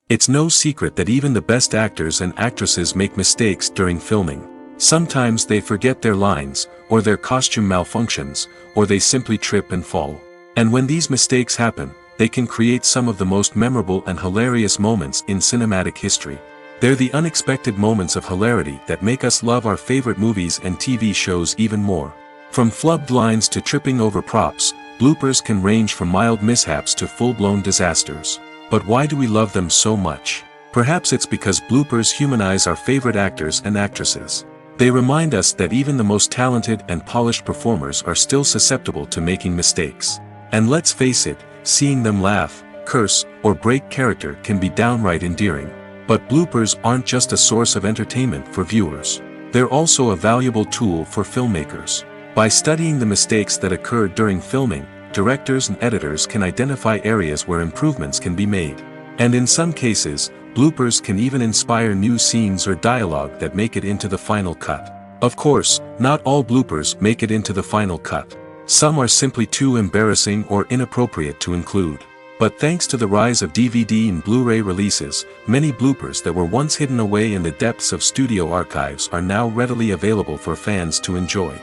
It's no secret that even the best actors and actresses make mistakes during filming. Sometimes they forget their lines, or their costume malfunctions, or they simply trip and fall. And when these mistakes happen, they can create some of the most memorable and hilarious moments in cinematic history. They're the unexpected moments of hilarity that make us love our favorite movies and TV shows even more. From flubbed lines to tripping over props, bloopers can range from mild mishaps to full-blown disasters. But why do we love them so much? Perhaps it's because bloopers humanize our favorite actors and actresses. They remind us that even the most talented and polished performers are still susceptible to making mistakes. And let's face it, seeing them laugh, curse, or break character can be downright endearing. But bloopers aren't just a source of entertainment for viewers. They're also a valuable tool for filmmakers. By studying the mistakes that occurred during filming, directors and editors can identify areas where improvements can be made. And in some cases, bloopers can even inspire new scenes or dialogue that make it into the final cut. Of course, not all bloopers make it into the final cut. Some are simply too embarrassing or inappropriate to include. But thanks to the rise of DVD and Blu-ray releases, many bloopers that were once hidden away in the depths of studio archives are now readily available for fans to enjoy.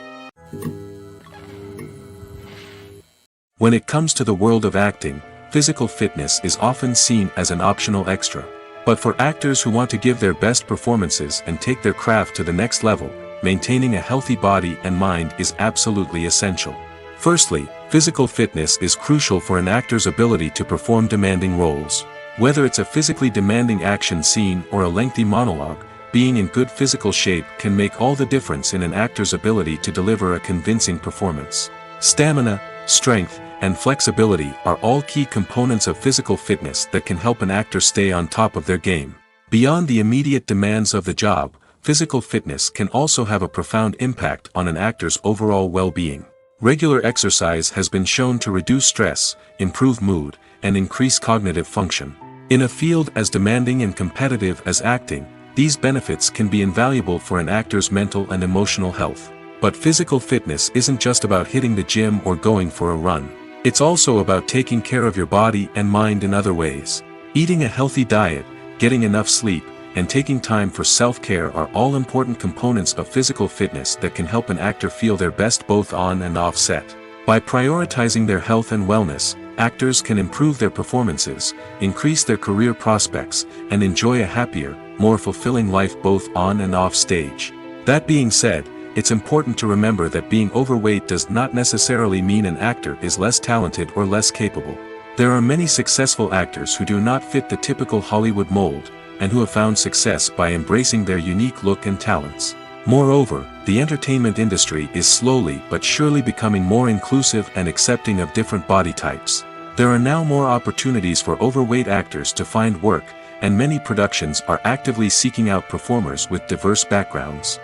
When it comes to the world of acting, physical fitness is often seen as an optional extra. But for actors who want to give their best performances and take their craft to the next level, maintaining a healthy body and mind is absolutely essential. Firstly, physical fitness is crucial for an actor's ability to perform demanding roles. Whether it's a physically demanding action scene or a lengthy monologue, being in good physical shape can make all the difference in an actor's ability to deliver a convincing performance. Stamina, strength, and flexibility are all key components of physical fitness that can help an actor stay on top of their game. Beyond the immediate demands of the job, physical fitness can also have a profound impact on an actor's overall well-being. Regular exercise has been shown to reduce stress, improve mood, and increase cognitive function. In a field as demanding and competitive as acting, these benefits can be invaluable for an actor's mental and emotional health. But physical fitness isn't just about hitting the gym or going for a run. It's also about taking care of your body and mind in other ways. Eating a healthy diet, getting enough sleep, and taking time for self-care are all important components of physical fitness that can help an actor feel their best both on and off set. By prioritizing their health and wellness, actors can improve their performances, increase their career prospects, and enjoy a happier, more fulfilling life both on and off stage. That being said, it's important to remember that being overweight does not necessarily mean an actor is less talented or less capable. There are many successful actors who do not fit the typical Hollywood mold, and who have found success by embracing their unique look and talents. Moreover, the entertainment industry is slowly but surely becoming more inclusive and accepting of different body types. There are now more opportunities for overweight actors to find work, and many productions are actively seeking out performers with diverse backgrounds.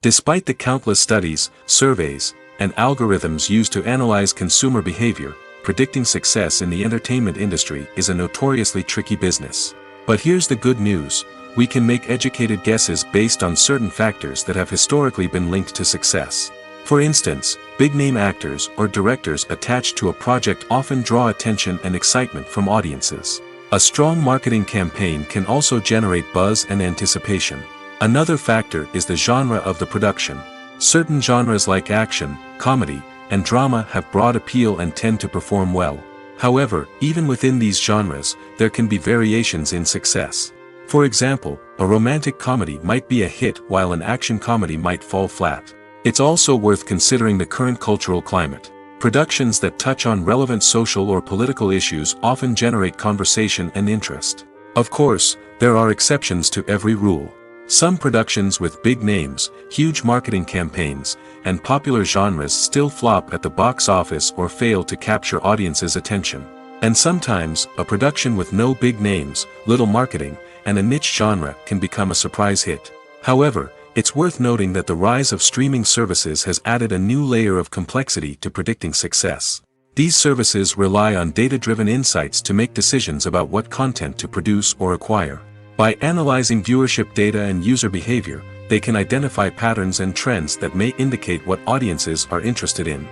Despite the countless studies, surveys, and algorithms used to analyze consumer behavior, predicting success in the entertainment industry is a notoriously tricky business. But here's the good news: we can make educated guesses based on certain factors that have historically been linked to success. For instance, big-name actors or directors attached to a project often draw attention and excitement from audiences. A strong marketing campaign can also generate buzz and anticipation. Another factor is the genre of the production. Certain genres like action, comedy, and drama have broad appeal and tend to perform well. However, even within these genres, there can be variations in success. For example, a romantic comedy might be a hit while an action comedy might fall flat. It's also worth considering the current cultural climate. Productions that touch on relevant social or political issues often generate conversation and interest. Of course, there are exceptions to every rule. Some productions with big names, huge marketing campaigns, and popular genres still flop at the box office or fail to capture audiences' attention. And sometimes, a production with no big names, little marketing, and a niche genre can become a surprise hit. However, it's worth noting that the rise of streaming services has added a new layer of complexity to predicting success. These services rely on data-driven insights to make decisions about what content to produce or acquire. By analyzing viewership data and user behavior, they can identify patterns and trends that may indicate what audiences are interested in.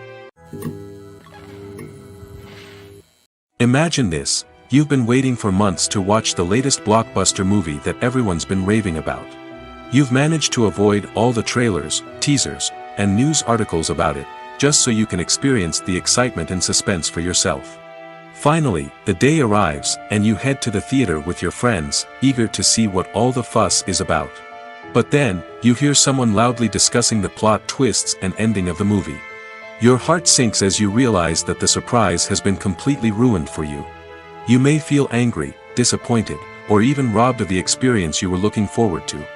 Imagine this: you've been waiting for months to watch the latest blockbuster movie that everyone's been raving about. You've managed to avoid all the trailers, teasers, and news articles about it, just so you can experience the excitement and suspense for yourself. Finally, the day arrives, and you head to the theater with your friends, eager to see what all the fuss is about. But then, you hear someone loudly discussing the plot twists and ending of the movie. Your heart sinks as you realize that the surprise has been completely ruined for you. You may feel angry, disappointed, or even robbed of the experience you were looking forward to.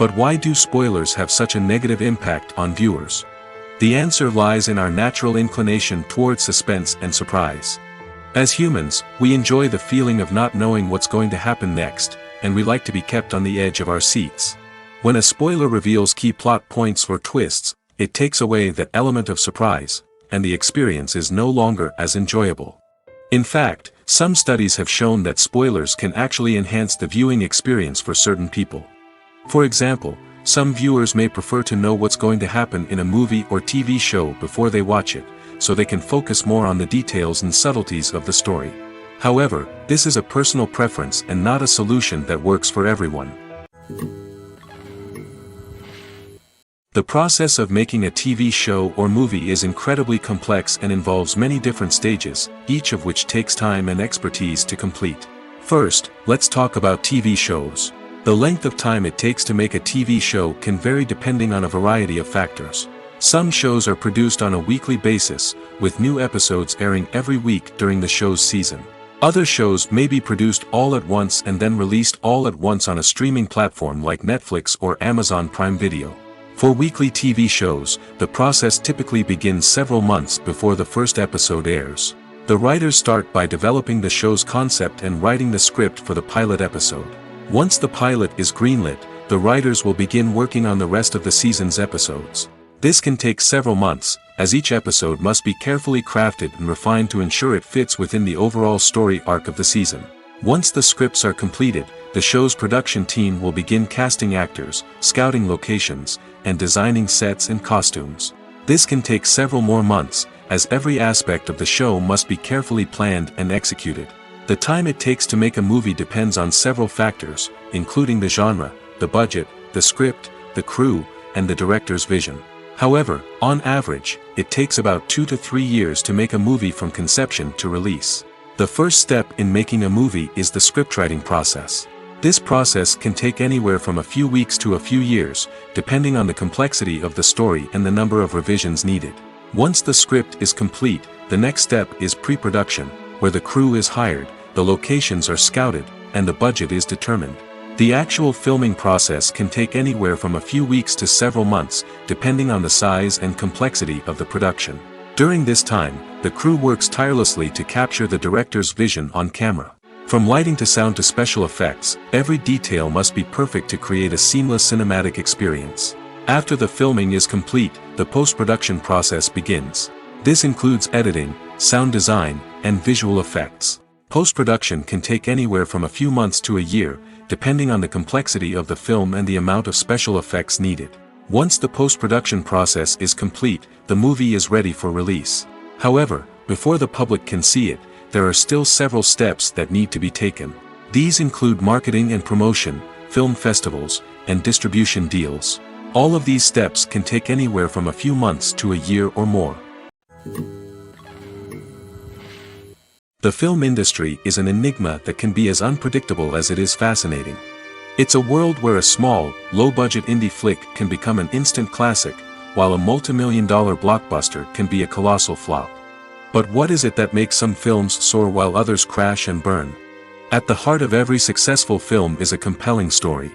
But why do spoilers have such a negative impact on viewers? The answer lies in our natural inclination toward suspense and surprise. As humans, we enjoy the feeling of not knowing what's going to happen next, and we like to be kept on the edge of our seats. When a spoiler reveals key plot points or twists, it takes away that element of surprise, and the experience is no longer as enjoyable. In fact, some studies have shown that spoilers can actually enhance the viewing experience for certain people. For example, some viewers may prefer to know what's going to happen in a movie or TV show before they watch it, so they can focus more on the details and subtleties of the story. However, this is a personal preference and not a solution that works for everyone. The process of making a TV show or movie is incredibly complex and involves many different stages, each of which takes time and expertise to complete. First, let's talk about TV shows. The length of time it takes to make a TV show can vary depending on a variety of factors. Some shows are produced on a weekly basis, with new episodes airing every week during the show's season. Other shows may be produced all at once and then released all at once on a streaming platform like Netflix or Amazon Prime Video. For weekly TV shows, the process typically begins several months before the first episode airs. The writers start by developing the show's concept and writing the script for the pilot episode. Once the pilot is greenlit, the writers will begin working on the rest of the season's episodes. This can take several months, as each episode must be carefully crafted and refined to ensure it fits within the overall story arc of the season. Once the scripts are completed, the show's production team will begin casting actors, scouting locations, and designing sets and costumes. This can take several more months, as every aspect of the show must be carefully planned and executed. The time it takes to make a movie depends on several factors, including the genre, the budget, the script, the crew, and the director's vision. However, on average, it takes about 2 to 3 years to make a movie from conception to release. The first step in making a movie is the scriptwriting process. This process can take anywhere from a few weeks to a few years, depending on the complexity of the story and the number of revisions needed. Once the script is complete, the next step is pre-production, where the crew is hired, the locations are scouted, and the budget is determined. The actual filming process can take anywhere from a few weeks to several months, depending on the size and complexity of the production. During this time, the crew works tirelessly to capture the director's vision on camera. From lighting to sound to special effects, every detail must be perfect to create a seamless cinematic experience. After the filming is complete, the post-production process begins. This includes editing, sound design, and visual effects. Post-production can take anywhere from a few months to a year, depending on the complexity of the film and the amount of special effects needed. Once the post-production process is complete, the movie is ready for release. However, before the public can see it, there are still several steps that need to be taken. These include marketing and promotion, film festivals, and distribution deals. All of these steps can take anywhere from a few months to a year or more. The film industry is an enigma that can be as unpredictable as it is fascinating. It's a world where a small, low-budget indie flick can become an instant classic, while a multi-million-dollar blockbuster can be a colossal flop. But what is it that makes some films soar while others crash and burn? At the heart of every successful film is a compelling story.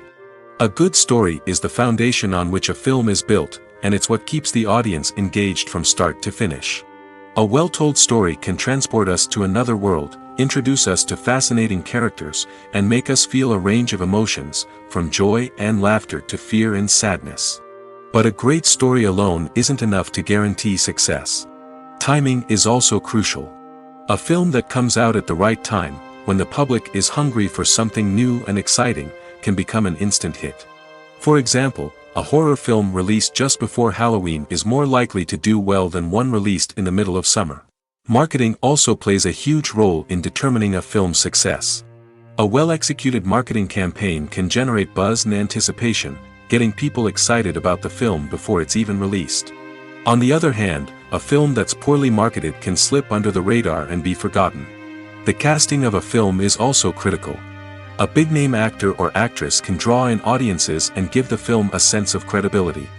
A good story is the foundation on which a film is built, and it's what keeps the audience engaged from start to finish. A well-told story can transport us to another world, introduce us to fascinating characters, and make us feel a range of emotions, from joy and laughter to fear and sadness. But a great story alone isn't enough to guarantee success. Timing is also crucial. A film that comes out at the right time, when the public is hungry for something new and exciting, can become an instant hit. For example, a horror film released just before Halloween is more likely to do well than one released in the middle of summer. Marketing also plays a huge role in determining a film's success. A well-executed marketing campaign can generate buzz and anticipation, getting people excited about the film before it's even released. On the other hand, a film that's poorly marketed can slip under the radar and be forgotten. The casting of a film is also critical. A big-name actor or actress can draw in audiences and give the film a sense of credibility.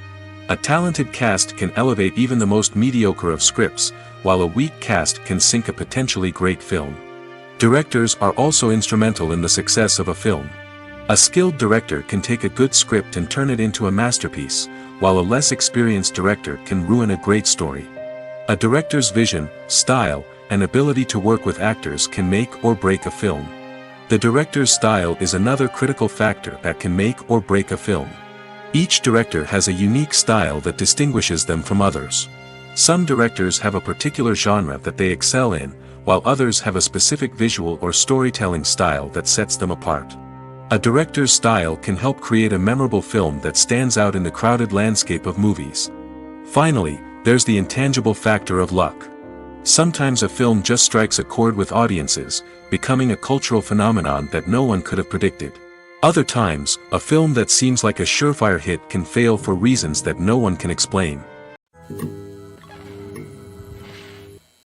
A talented cast can elevate even the most mediocre of scripts, while a weak cast can sink a potentially great film. Directors are also instrumental in the success of a film. A skilled director can take a good script and turn it into a masterpiece, while a less experienced director can ruin a great story. A director's vision, style, and ability to work with actors can make or break a film. The director's style is another critical factor that can make or break a film. Each director has a unique style that distinguishes them from others. Some directors have a particular genre that they excel in, while others have a specific visual or storytelling style that sets them apart. A director's style can help create a memorable film that stands out in the crowded landscape of movies. Finally, there's the intangible factor of luck. Sometimes a film just strikes a chord with audiences, becoming a cultural phenomenon that no one could have predicted. Other times, a film that seems like a surefire hit can fail for reasons that no one can explain.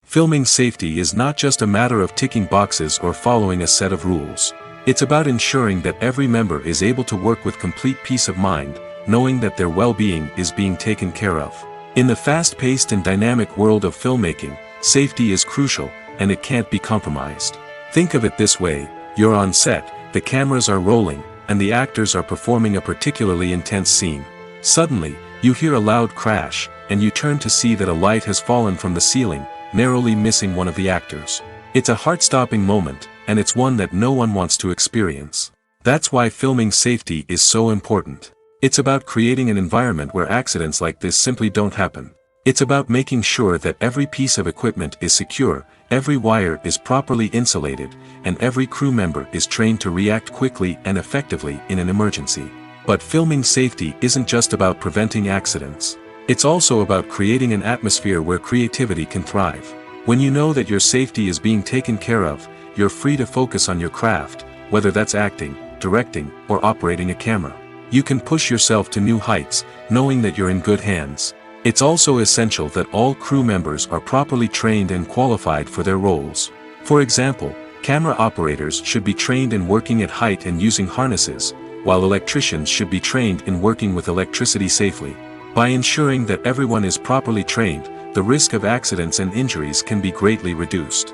Filming safety is not just a matter of ticking boxes or following a set of rules. It's about ensuring that every member is able to work with complete peace of mind, knowing that their well-being is being taken care of. In the fast-paced and dynamic world of filmmaking, safety is crucial, and it can't be compromised. Think of it this way: you're on set, the cameras are rolling, and the actors are performing a particularly intense scene. Suddenly, you hear a loud crash, and you turn to see that a light has fallen from the ceiling, narrowly missing one of the actors. It's a heart-stopping moment, and it's one that no one wants to experience. That's why filming safety is so important. It's about creating an environment where accidents like this simply don't happen. It's about making sure that every piece of equipment is secure, every wire is properly insulated, and every crew member is trained to react quickly and effectively in an emergency. But filming safety isn't just about preventing accidents. It's also about creating an atmosphere where creativity can thrive. When you know that your safety is being taken care of, you're free to focus on your craft, whether that's acting, directing, or operating a camera. You can push yourself to new heights, knowing that you're in good hands. It's also essential that all crew members are properly trained and qualified for their roles. For example, camera operators should be trained in working at height and using harnesses, while electricians should be trained in working with electricity safely. By ensuring that everyone is properly trained, the risk of accidents and injuries can be greatly reduced.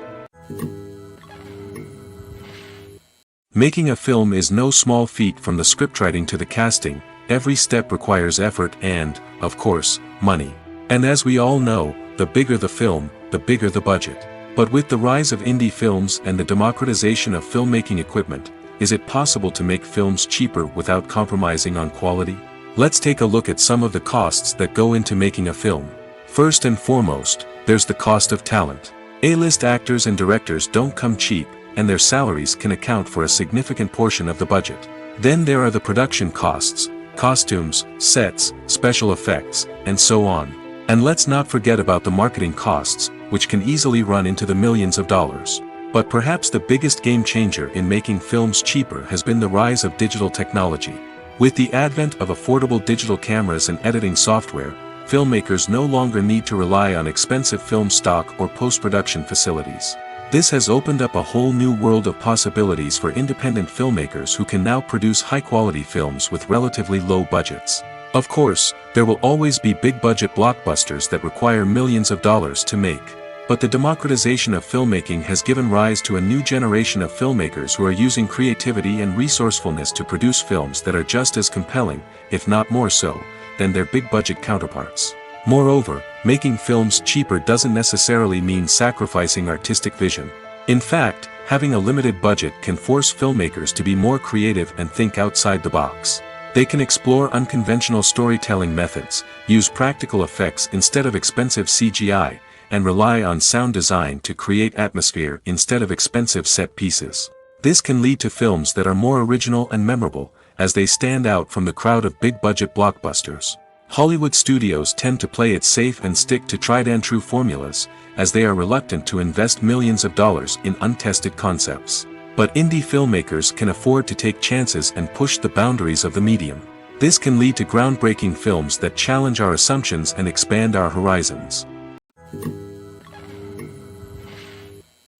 Making a film is no small feat. From the scriptwriting to the casting, every step requires effort and, of course, money. And as we all know, the bigger the film, the bigger the budget. But with the rise of indie films and the democratization of filmmaking equipment, is it possible to make films cheaper without compromising on quality? Let's take a look at some of the costs that go into making a film. First and foremost, there's the cost of talent. A-list actors and directors don't come cheap, and their salaries can account for a significant portion of the budget. Then there are the production costs: costumes, sets, special effects, and so on. And let's not forget about the marketing costs, which can easily run into the millions of dollars. But perhaps the biggest game changer in making films cheaper has been the rise of digital technology. With the advent of affordable digital cameras and editing software, filmmakers no longer need to rely on expensive film stock or post-production facilities. This has opened up a whole new world of possibilities for independent filmmakers who can now produce high-quality films with relatively low budgets. Of course, there will always be big-budget blockbusters that require millions of dollars to make. But the democratization of filmmaking has given rise to a new generation of filmmakers who are using creativity and resourcefulness to produce films that are just as compelling, if not more so, than their big-budget counterparts. Moreover, making films cheaper doesn't necessarily mean sacrificing artistic vision. In fact, having a limited budget can force filmmakers to be more creative and think outside the box. They can explore unconventional storytelling methods, use practical effects instead of expensive CGI, and rely on sound design to create atmosphere instead of expensive set pieces. This can lead to films that are more original and memorable, as they stand out from the crowd of big-budget blockbusters. Hollywood studios tend to play it safe and stick to tried-and-true formulas, as they are reluctant to invest millions of dollars in untested concepts. But indie filmmakers can afford to take chances and push the boundaries of the medium. This can lead to groundbreaking films that challenge our assumptions and expand our horizons.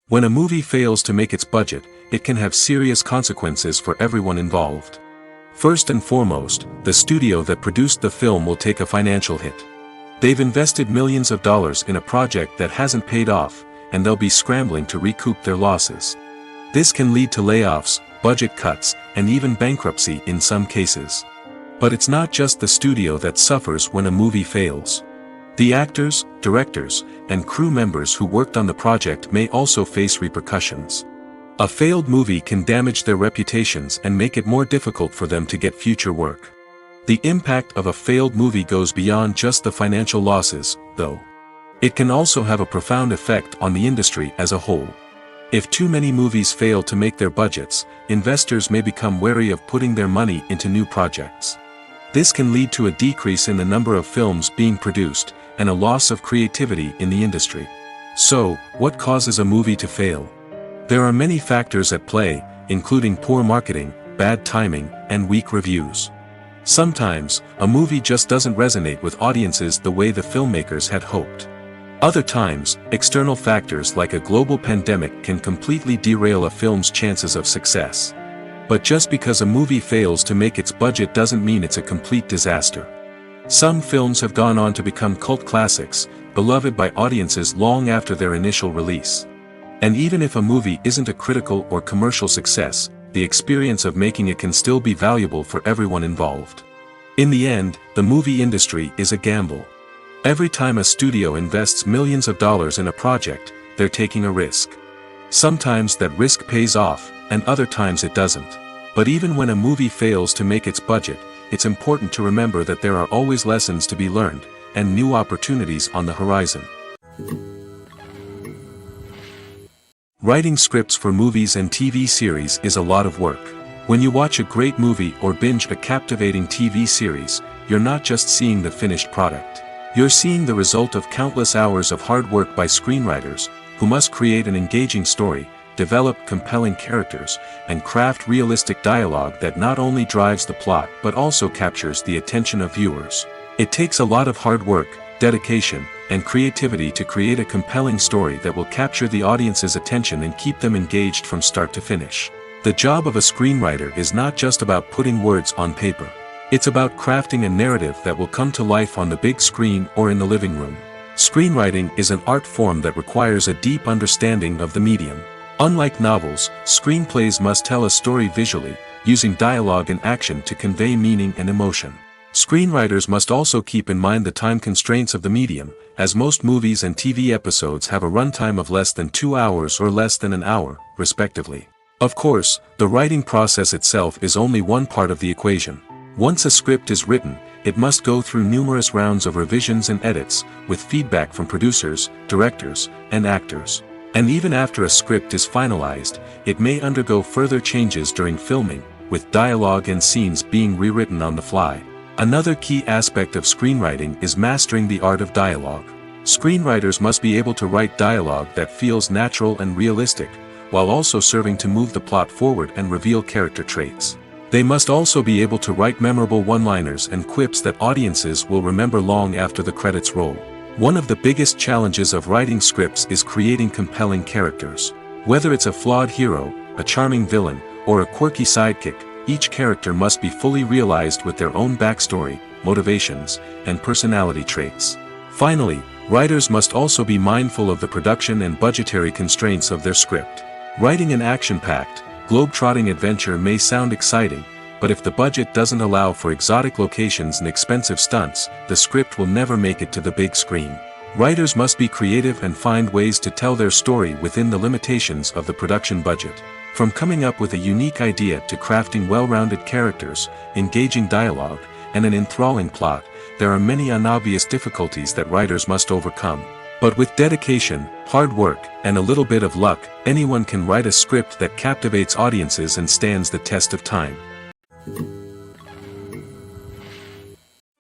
When a movie fails to make its budget, it can have serious consequences for everyone involved. First and foremost, the studio that produced the film will take a financial hit. They've invested millions of dollars in a project that hasn't paid off, and they'll be scrambling to recoup their losses. This can lead to layoffs, budget cuts, and even bankruptcy in some cases. But it's not just the studio that suffers when a movie fails. The actors, directors, and crew members who worked on the project may also face repercussions. A failed movie can damage their reputations and make it more difficult for them to get future work. The impact of a failed movie goes beyond just the financial losses, though. It can also have a profound effect on the industry as a whole. If too many movies fail to make their budgets, investors may become wary of putting their money into new projects. This can lead to a decrease in the number of films being produced, and a loss of creativity in the industry. So, what causes a movie to fail? There are many factors at play, including poor marketing, bad timing, and weak reviews. Sometimes, a movie just doesn't resonate with audiences the way the filmmakers had hoped. Other times, external factors like a global pandemic can completely derail a film's chances of success. But just because a movie fails to make its budget doesn't mean it's a complete disaster. Some films have gone on to become cult classics, beloved by audiences long after their initial release. And even if a movie isn't a critical or commercial success, the experience of making it can still be valuable for everyone involved. In the end, the movie industry is a gamble. Every time a studio invests millions of dollars in a project, they're taking a risk. Sometimes that risk pays off, and other times it doesn't. But even when a movie fails to make its budget, it's important to remember that there are always lessons to be learned, and new opportunities on the horizon. Writing scripts for movies and TV series is a lot of work. When you watch a great movie or binge a captivating TV series, you're not just seeing the finished product. You're seeing the result of countless hours of hard work by screenwriters, who must create an engaging story, develop compelling characters, and craft realistic dialogue that not only drives the plot but also captures the attention of viewers. It takes a lot of hard work, dedication, and creativity to create a compelling story that will capture the audience's attention and keep them engaged from start to finish. The job of a screenwriter is not just about putting words on paper. It's about crafting a narrative that will come to life on the big screen or in the living room. Screenwriting is an art form that requires a deep understanding of the medium. Unlike novels, screenplays must tell a story visually, using dialogue and action to convey meaning and emotion. Screenwriters must also keep in mind the time constraints of the medium, as most movies and TV episodes have a runtime of less than 2 hours or less than an hour, respectively. Of course, the writing process itself is only one part of the equation. Once a script is written, it must go through numerous rounds of revisions and edits, with feedback from producers, directors, and actors. And even after a script is finalized, it may undergo further changes during filming, with dialogue and scenes being rewritten on the fly. Another key aspect of screenwriting is mastering the art of dialogue. Screenwriters must be able to write dialogue that feels natural and realistic, while also serving to move the plot forward and reveal character traits. They must also be able to write memorable one-liners and quips that audiences will remember long after the credits roll. One of the biggest challenges of writing scripts is creating compelling characters. Whether it's a flawed hero, a charming villain, or a quirky sidekick, each character must be fully realized with their own backstory, motivations, and personality traits. Finally, writers must also be mindful of the production and budgetary constraints of their script. Writing an action-packed, globe-trotting adventure may sound exciting, but if the budget doesn't allow for exotic locations and expensive stunts, the script will never make it to the big screen. Writers must be creative and find ways to tell their story within the limitations of the production budget. From coming up with a unique idea to crafting well-rounded characters, engaging dialogue, and an enthralling plot, there are many unobvious difficulties that writers must overcome. But with dedication, hard work, and a little bit of luck, anyone can write a script that captivates audiences and stands the test of time.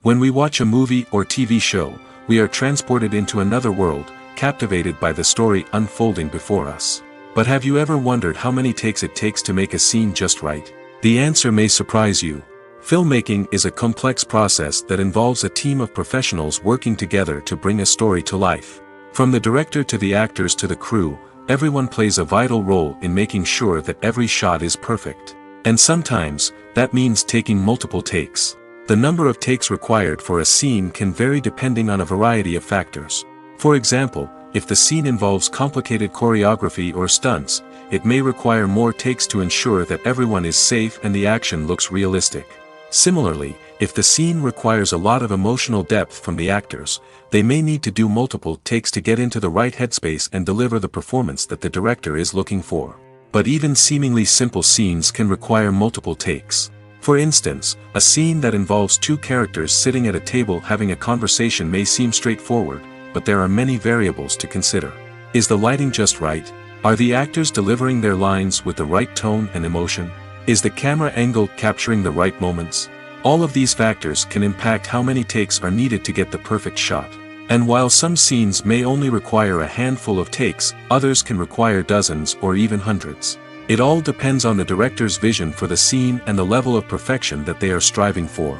When we watch a movie or TV show, we are transported into another world, captivated by the story unfolding before us. But have you ever wondered how many takes it takes to make a scene just right? The answer may surprise you. Filmmaking is a complex process that involves a team of professionals working together to bring a story to life. From the director to the actors to the crew, everyone plays a vital role in making sure that every shot is perfect. And sometimes, that means taking multiple takes. The number of takes required for a scene can vary depending on a variety of factors. For example, if the scene involves complicated choreography or stunts, it may require more takes to ensure that everyone is safe and the action looks realistic. Similarly, if the scene requires a lot of emotional depth from the actors, they may need to do multiple takes to get into the right headspace and deliver the performance that the director is looking for. But even seemingly simple scenes can require multiple takes. For instance, a scene that involves two characters sitting at a table having a conversation may seem straightforward, but there are many variables to consider. Is the lighting just right? Are the actors delivering their lines with the right tone and emotion? Is the camera angle capturing the right moments? All of these factors can impact how many takes are needed to get the perfect shot. And while some scenes may only require a handful of takes, others can require dozens or even hundreds. It all depends on the director's vision for the scene and the level of perfection that they are striving for.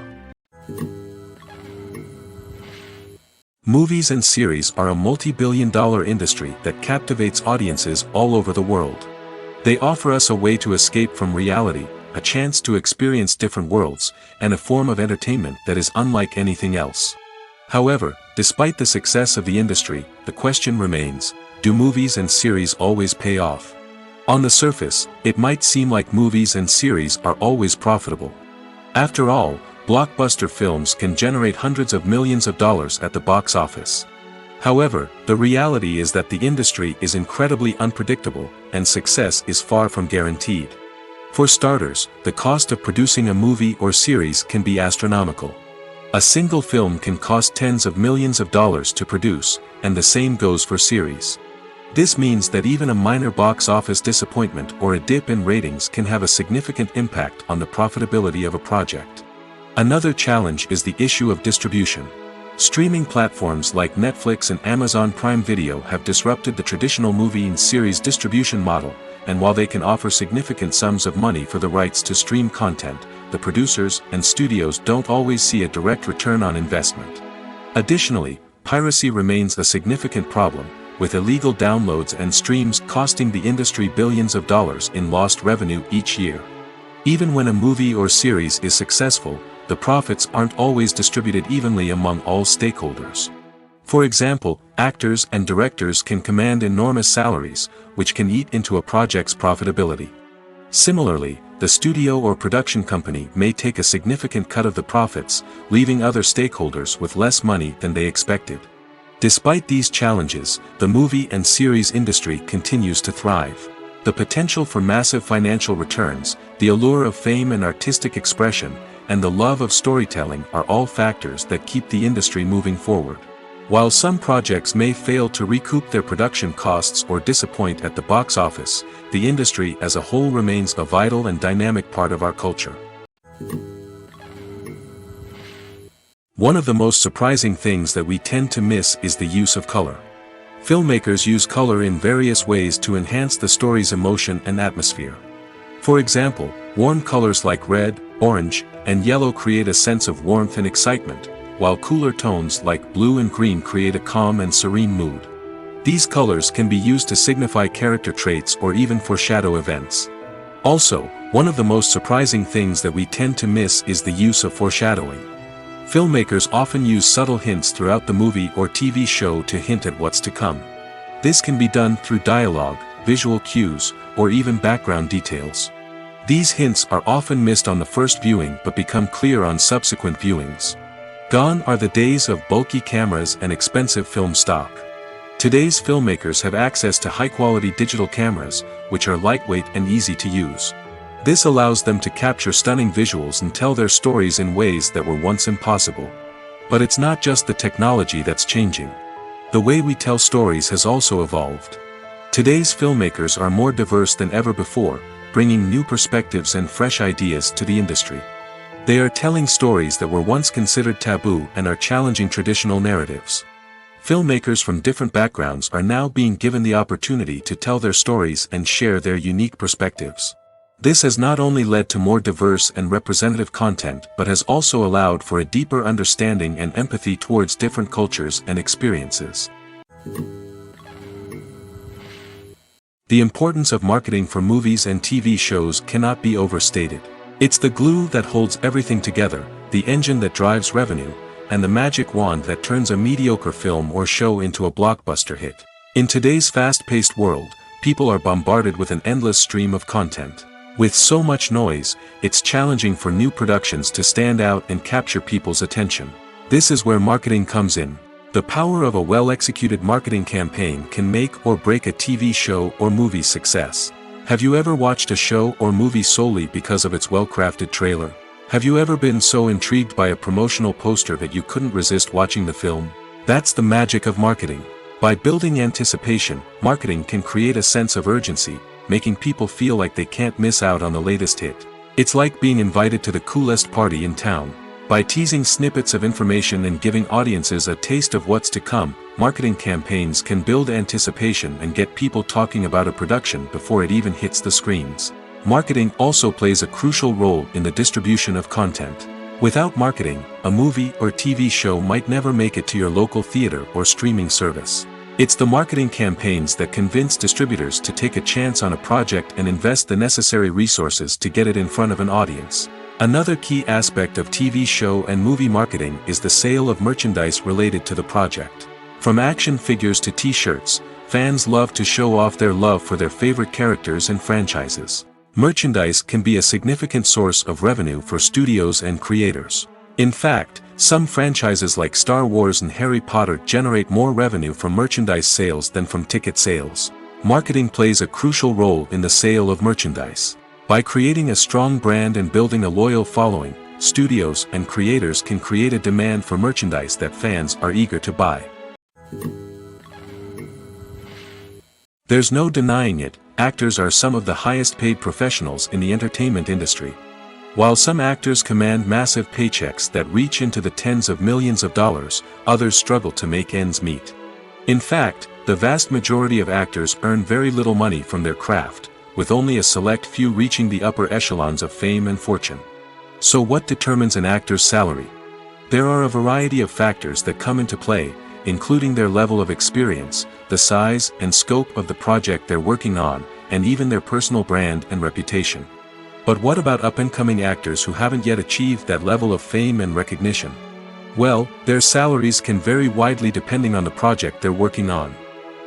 Movies and series are a multi-billion-dollar industry that captivates audiences all over the world. They offer us a way to escape from reality, a chance to experience different worlds, and a form of entertainment that is unlike anything else. However, despite the success of the industry, the question remains, do movies and series always pay off? On the surface, it might seem like movies and series are always profitable. After all, blockbuster films can generate hundreds of millions of dollars at the box office. However, the reality is that the industry is incredibly unpredictable, and success is far from guaranteed. For starters, the cost of producing a movie or series can be astronomical. A single film can cost tens of millions of dollars to produce, and the same goes for series. This means that even a minor box office disappointment or a dip in ratings can have a significant impact on the profitability of a project. Another challenge is the issue of distribution. Streaming platforms like Netflix and Amazon Prime Video have disrupted the traditional movie and series distribution model, and while they can offer significant sums of money for the rights to stream content, the producers and studios don't always see a direct return on investment. Additionally, piracy remains a significant problem, with illegal downloads and streams costing the industry billions of dollars in lost revenue each year. Even when a movie or series is successful, the profits aren't always distributed evenly among all stakeholders. For example, actors and directors can command enormous salaries, which can eat into a project's profitability. Similarly, the studio or production company may take a significant cut of the profits, leaving other stakeholders with less money than they expected. Despite these challenges, the movie and series industry continues to thrive. The potential for massive financial returns, the allure of fame and artistic expression, and the love of storytelling are all factors that keep the industry moving forward. While some projects may fail to recoup their production costs or disappoint at the box office, the industry as a whole remains a vital and dynamic part of our culture. One of the most surprising things that we tend to miss is the use of color. Filmmakers use color in various ways to enhance the story's emotion and atmosphere. For example, warm colors like red, orange, and yellow create a sense of warmth and excitement, while cooler tones like blue and green create a calm and serene mood. These colors can be used to signify character traits or even foreshadow events. Also, one of the most surprising things that we tend to miss is the use of foreshadowing. Filmmakers often use subtle hints throughout the movie or TV show to hint at what's to come. This can be done through dialogue, visual cues, or even background details. These hints are often missed on the first viewing but become clear on subsequent viewings. Gone are the days of bulky cameras and expensive film stock. Today's filmmakers have access to high-quality digital cameras, which are lightweight and easy to use. This allows them to capture stunning visuals and tell their stories in ways that were once impossible. But it's not just the technology that's changing. The way we tell stories has also evolved. Today's filmmakers are more diverse than ever before, bringing new perspectives and fresh ideas to the industry. They are telling stories that were once considered taboo and are challenging traditional narratives. Filmmakers from different backgrounds are now being given the opportunity to tell their stories and share their unique perspectives. This has not only led to more diverse and representative content but has also allowed for a deeper understanding and empathy towards different cultures and experiences. The importance of marketing for movies and TV shows cannot be overstated. It's the glue that holds everything together, the engine that drives revenue, and the magic wand that turns a mediocre film or show into a blockbuster hit. In today's fast-paced world, people are bombarded with an endless stream of content. With so much noise, it's challenging for new productions to stand out and capture people's attention. This is where marketing comes in. The power of a well-executed marketing campaign can make or break a TV show or movie's success. Have you ever watched a show or movie solely because of its well-crafted trailer? Have you ever been so intrigued by a promotional poster that you couldn't resist watching the film? That's the magic of marketing. By building anticipation, marketing can create a sense of urgency, making people feel like they can't miss out on the latest hit. It's like being invited to the coolest party in town. By teasing snippets of information and giving audiences a taste of what's to come, marketing campaigns can build anticipation and get people talking about a production before it even hits the screens. Marketing also plays a crucial role in the distribution of content. Without marketing, a movie or TV show might never make it to your local theater or streaming service. It's the marketing campaigns that convince distributors to take a chance on a project and invest the necessary resources to get it in front of an audience. Another key aspect of TV show and movie marketing is the sale of merchandise related to the project. From action figures to t-shirts, fans love to show off their love for their favorite characters and franchises. Merchandise can be a significant source of revenue for studios and creators. In fact, some franchises like Star Wars and Harry Potter generate more revenue from merchandise sales than from ticket sales. Marketing plays a crucial role in the sale of merchandise. By creating a strong brand and building a loyal following, studios and creators can create a demand for merchandise that fans are eager to buy. There's no denying it, actors are some of the highest paid professionals in the entertainment industry. While some actors command massive paychecks that reach into the tens of millions of dollars, others struggle to make ends meet. In fact, the vast majority of actors earn very little money from their craft, with only a select few reaching the upper echelons of fame and fortune. So what determines an actor's salary? There are a variety of factors that come into play, including their level of experience, the size and scope of the project they're working on, and even their personal brand and reputation. But what about up-and-coming actors who haven't yet achieved that level of fame and recognition? Well, their salaries can vary widely depending on the project they're working on.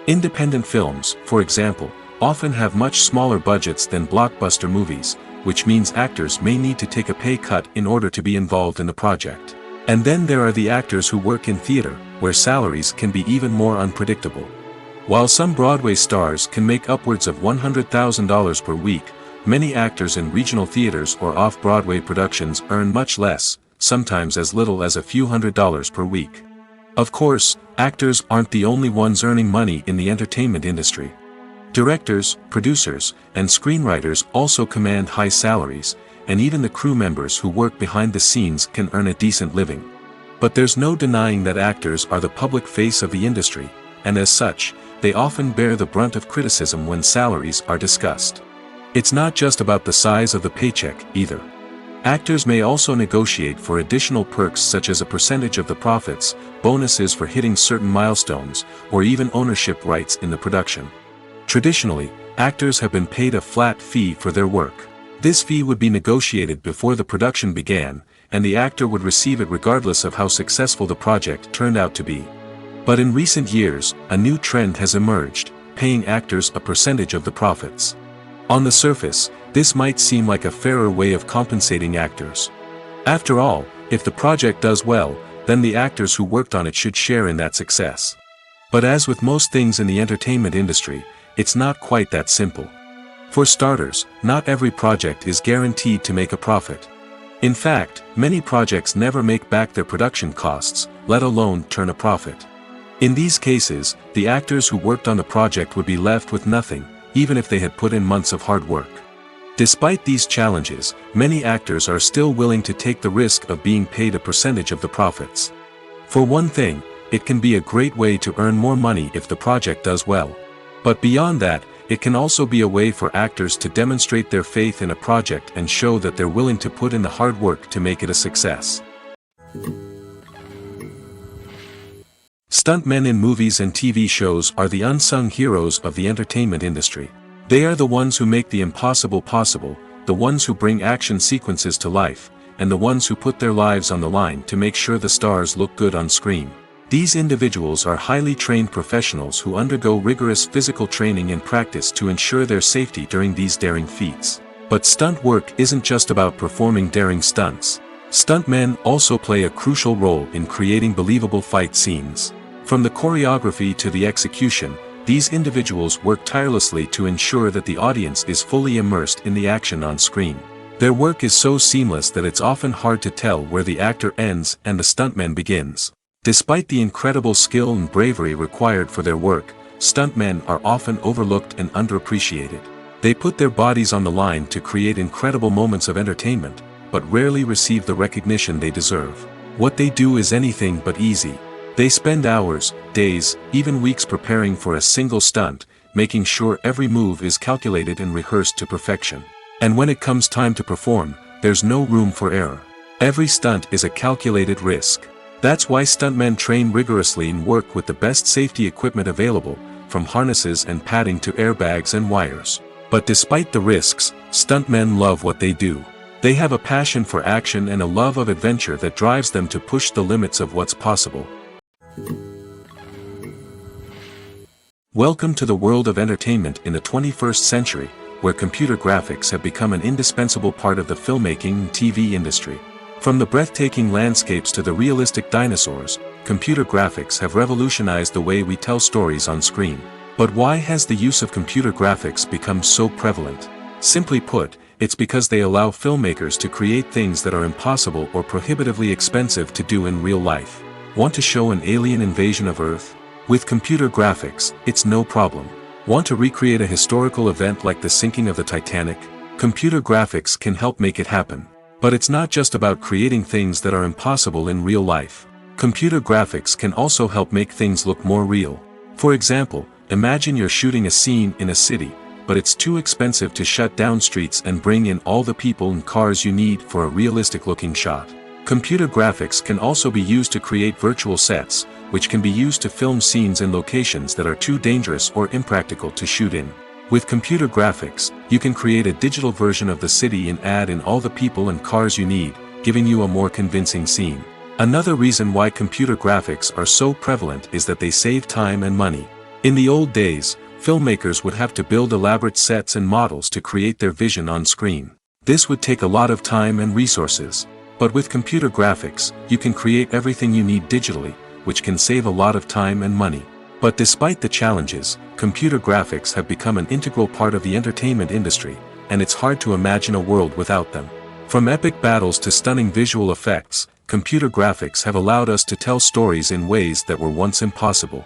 Independent films, for example, often have much smaller budgets than blockbuster movies, which means actors may need to take a pay cut in order to be involved in the project. And then there are the actors who work in theater, where salaries can be even more unpredictable. While some Broadway stars can make upwards of $100,000 per week, many actors in regional theaters or off-Broadway productions earn much less, sometimes as little as a few $100s per week. Of course, actors aren't the only ones earning money in the entertainment industry. Directors, producers, and screenwriters also command high salaries, and even the crew members who work behind the scenes can earn a decent living. But there's no denying that actors are the public face of the industry, and as such, they often bear the brunt of criticism when salaries are discussed. It's not just about the size of the paycheck, either. Actors may also negotiate for additional perks such as a percentage of the profits, bonuses for hitting certain milestones, or even ownership rights in the production. Traditionally, actors have been paid a flat fee for their work. This fee would be negotiated before the production began, and the actor would receive it regardless of how successful the project turned out to be. But in recent years, a new trend has emerged, paying actors a percentage of the profits. On the surface, this might seem like a fairer way of compensating actors. After all, if the project does well, then the actors who worked on it should share in that success. But as with most things in the entertainment industry, it's not quite that simple. For starters, not every project is guaranteed to make a profit. In fact, many projects never make back their production costs, let alone turn a profit. In these cases, the actors who worked on the project would be left with nothing, even if they had put in months of hard work. Despite these challenges, many actors are still willing to take the risk of being paid a percentage of the profits. For one thing, it can be a great way to earn more money if the project does well. But beyond that, it can also be a way for actors to demonstrate their faith in a project and show that they're willing to put in the hard work to make it a success. Stuntmen in movies and TV shows are the unsung heroes of the entertainment industry. They are the ones who make the impossible possible, the ones who bring action sequences to life, and the ones who put their lives on the line to make sure the stars look good on screen. These individuals are highly trained professionals who undergo rigorous physical training and practice to ensure their safety during these daring feats. But stunt work isn't just about performing daring stunts. Stuntmen also play a crucial role in creating believable fight scenes. From the choreography to the execution, these individuals work tirelessly to ensure that the audience is fully immersed in the action on screen. Their work is so seamless that it's often hard to tell where the actor ends and the stuntman begins. Despite the incredible skill and bravery required for their work, stuntmen are often overlooked and underappreciated. They put their bodies on the line to create incredible moments of entertainment, but rarely receive the recognition they deserve. What they do is anything but easy. They spend hours, days, even weeks preparing for a single stunt, making sure every move is calculated and rehearsed to perfection. And when it comes time to perform, there's no room for error. Every stunt is a calculated risk. That's why stuntmen train rigorously and work with the best safety equipment available, from harnesses and padding to airbags and wires. But despite the risks, stuntmen love what they do. They have a passion for action and a love of adventure that drives them to push the limits of what's possible. Welcome to the world of entertainment in the 21st century, where computer graphics have become an indispensable part of the filmmaking and TV industry. From the breathtaking landscapes to the realistic dinosaurs, computer graphics have revolutionized the way we tell stories on screen. But why has the use of computer graphics become so prevalent? Simply put, it's because they allow filmmakers to create things that are impossible or prohibitively expensive to do in real life. Want to show an alien invasion of Earth? With computer graphics, it's no problem. Want to recreate a historical event like the sinking of the Titanic? Computer graphics can help make it happen. But it's not just about creating things that are impossible in real life. Computer graphics can also help make things look more real. For example, imagine you're shooting a scene in a city, but it's too expensive to shut down streets and bring in all the people and cars you need for a realistic-looking shot. Computer graphics can also be used to create virtual sets, which can be used to film scenes in locations that are too dangerous or impractical to shoot in. With computer graphics, you can create a digital version of the city and add in all the people and cars you need, giving you a more convincing scene. Another reason why computer graphics are so prevalent is that they save time and money. In the old days, filmmakers would have to build elaborate sets and models to create their vision on screen. This would take a lot of time and resources. But with computer graphics, you can create everything you need digitally, which can save a lot of time and money. But despite the challenges, computer graphics have become an integral part of the entertainment industry, and it's hard to imagine a world without them. From epic battles to stunning visual effects, computer graphics have allowed us to tell stories in ways that were once impossible.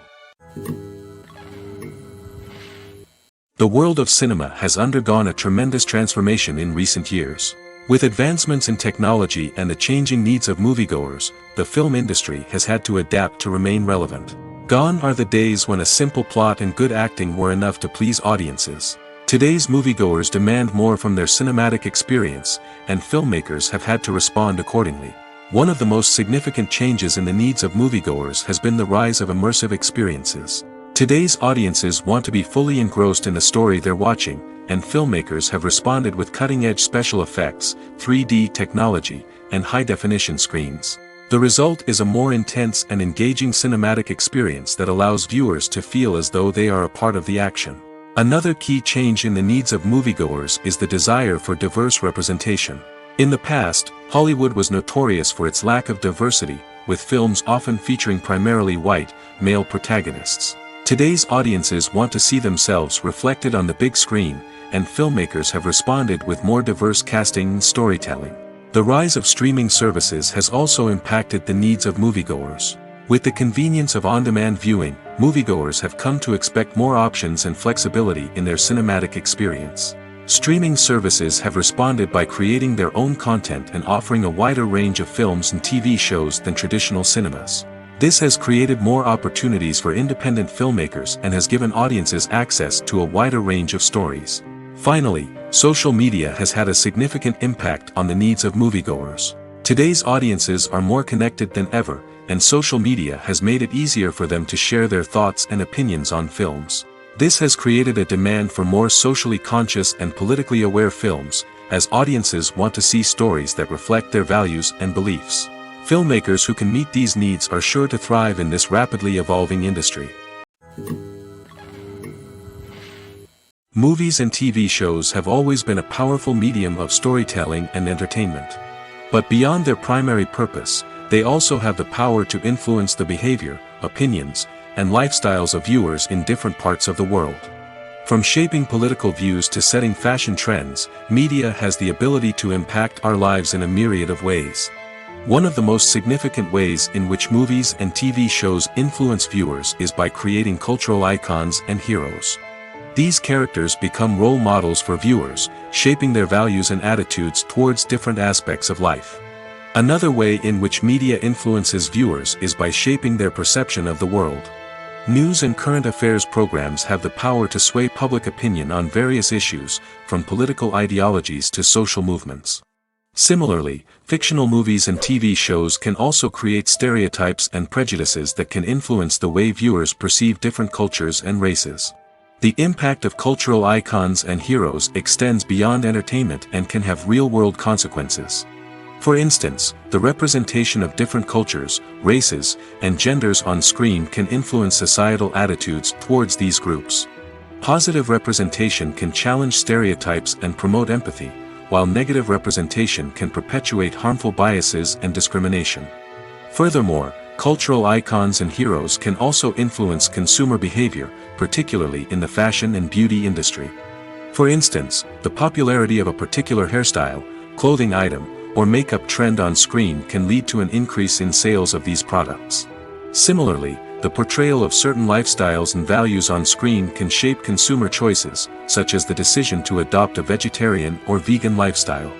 The world of cinema has undergone a tremendous transformation in recent years. With advancements in technology and the changing needs of moviegoers, the film industry has had to adapt to remain relevant. Gone are the days when a simple plot and good acting were enough to please audiences. Today's moviegoers demand more from their cinematic experience, and filmmakers have had to respond accordingly. One of the most significant changes in the needs of moviegoers has been the rise of immersive experiences. Today's audiences want to be fully engrossed in the story they're watching, and filmmakers have responded with cutting-edge special effects, 3D technology, and high-definition screens. The result is a more intense and engaging cinematic experience that allows viewers to feel as though they are a part of the action. Another key change in the needs of moviegoers is the desire for diverse representation. In the past, Hollywood was notorious for its lack of diversity, with films often featuring primarily white, male protagonists. Today's audiences want to see themselves reflected on the big screen, and filmmakers have responded with more diverse casting and storytelling. The rise of streaming services has also impacted the needs of moviegoers. With the convenience of on-demand viewing, moviegoers have come to expect more options and flexibility in their cinematic experience. Streaming services have responded by creating their own content and offering a wider range of films and TV shows than traditional cinemas. This has created more opportunities for independent filmmakers and has given audiences access to a wider range of stories. Finally, social media has had a significant impact on the needs of moviegoers. Today's audiences are more connected than ever, and social media has made it easier for them to share their thoughts and opinions on films. This has created a demand for more socially conscious and politically aware films, as audiences want to see stories that reflect their values and beliefs. Filmmakers who can meet these needs are sure to thrive in this rapidly evolving industry. Movies and TV shows have always been a powerful medium of storytelling and entertainment. But beyond their primary purpose, they also have the power to influence the behavior, opinions, and lifestyles of viewers in different parts of the world. From shaping political views to setting fashion trends, media has the ability to impact our lives in a myriad of ways. One of the most significant ways in which movies and TV shows influence viewers is by creating cultural icons and heroes. These characters become role models for viewers, shaping their values and attitudes towards different aspects of life. Another way in which media influences viewers is by shaping their perception of the world. News and current affairs programs have the power to sway public opinion on various issues, from political ideologies to social movements. Similarly, fictional movies and TV shows can also create stereotypes and prejudices that can influence the way viewers perceive different cultures and races. The impact of cultural icons and heroes extends beyond entertainment and can have real-world consequences. For instance, the representation of different cultures, races, and genders on screen can influence societal attitudes towards these groups. Positive representation can challenge stereotypes and promote empathy, while negative representation can perpetuate harmful biases and discrimination. Furthermore, cultural icons and heroes can also influence consumer behavior, particularly in the fashion and beauty industry. For instance, the popularity of a particular hairstyle, clothing item, or makeup trend on screen can lead to an increase in sales of these products. Similarly, the portrayal of certain lifestyles and values on screen can shape consumer choices, such as the decision to adopt a vegetarian or vegan lifestyle.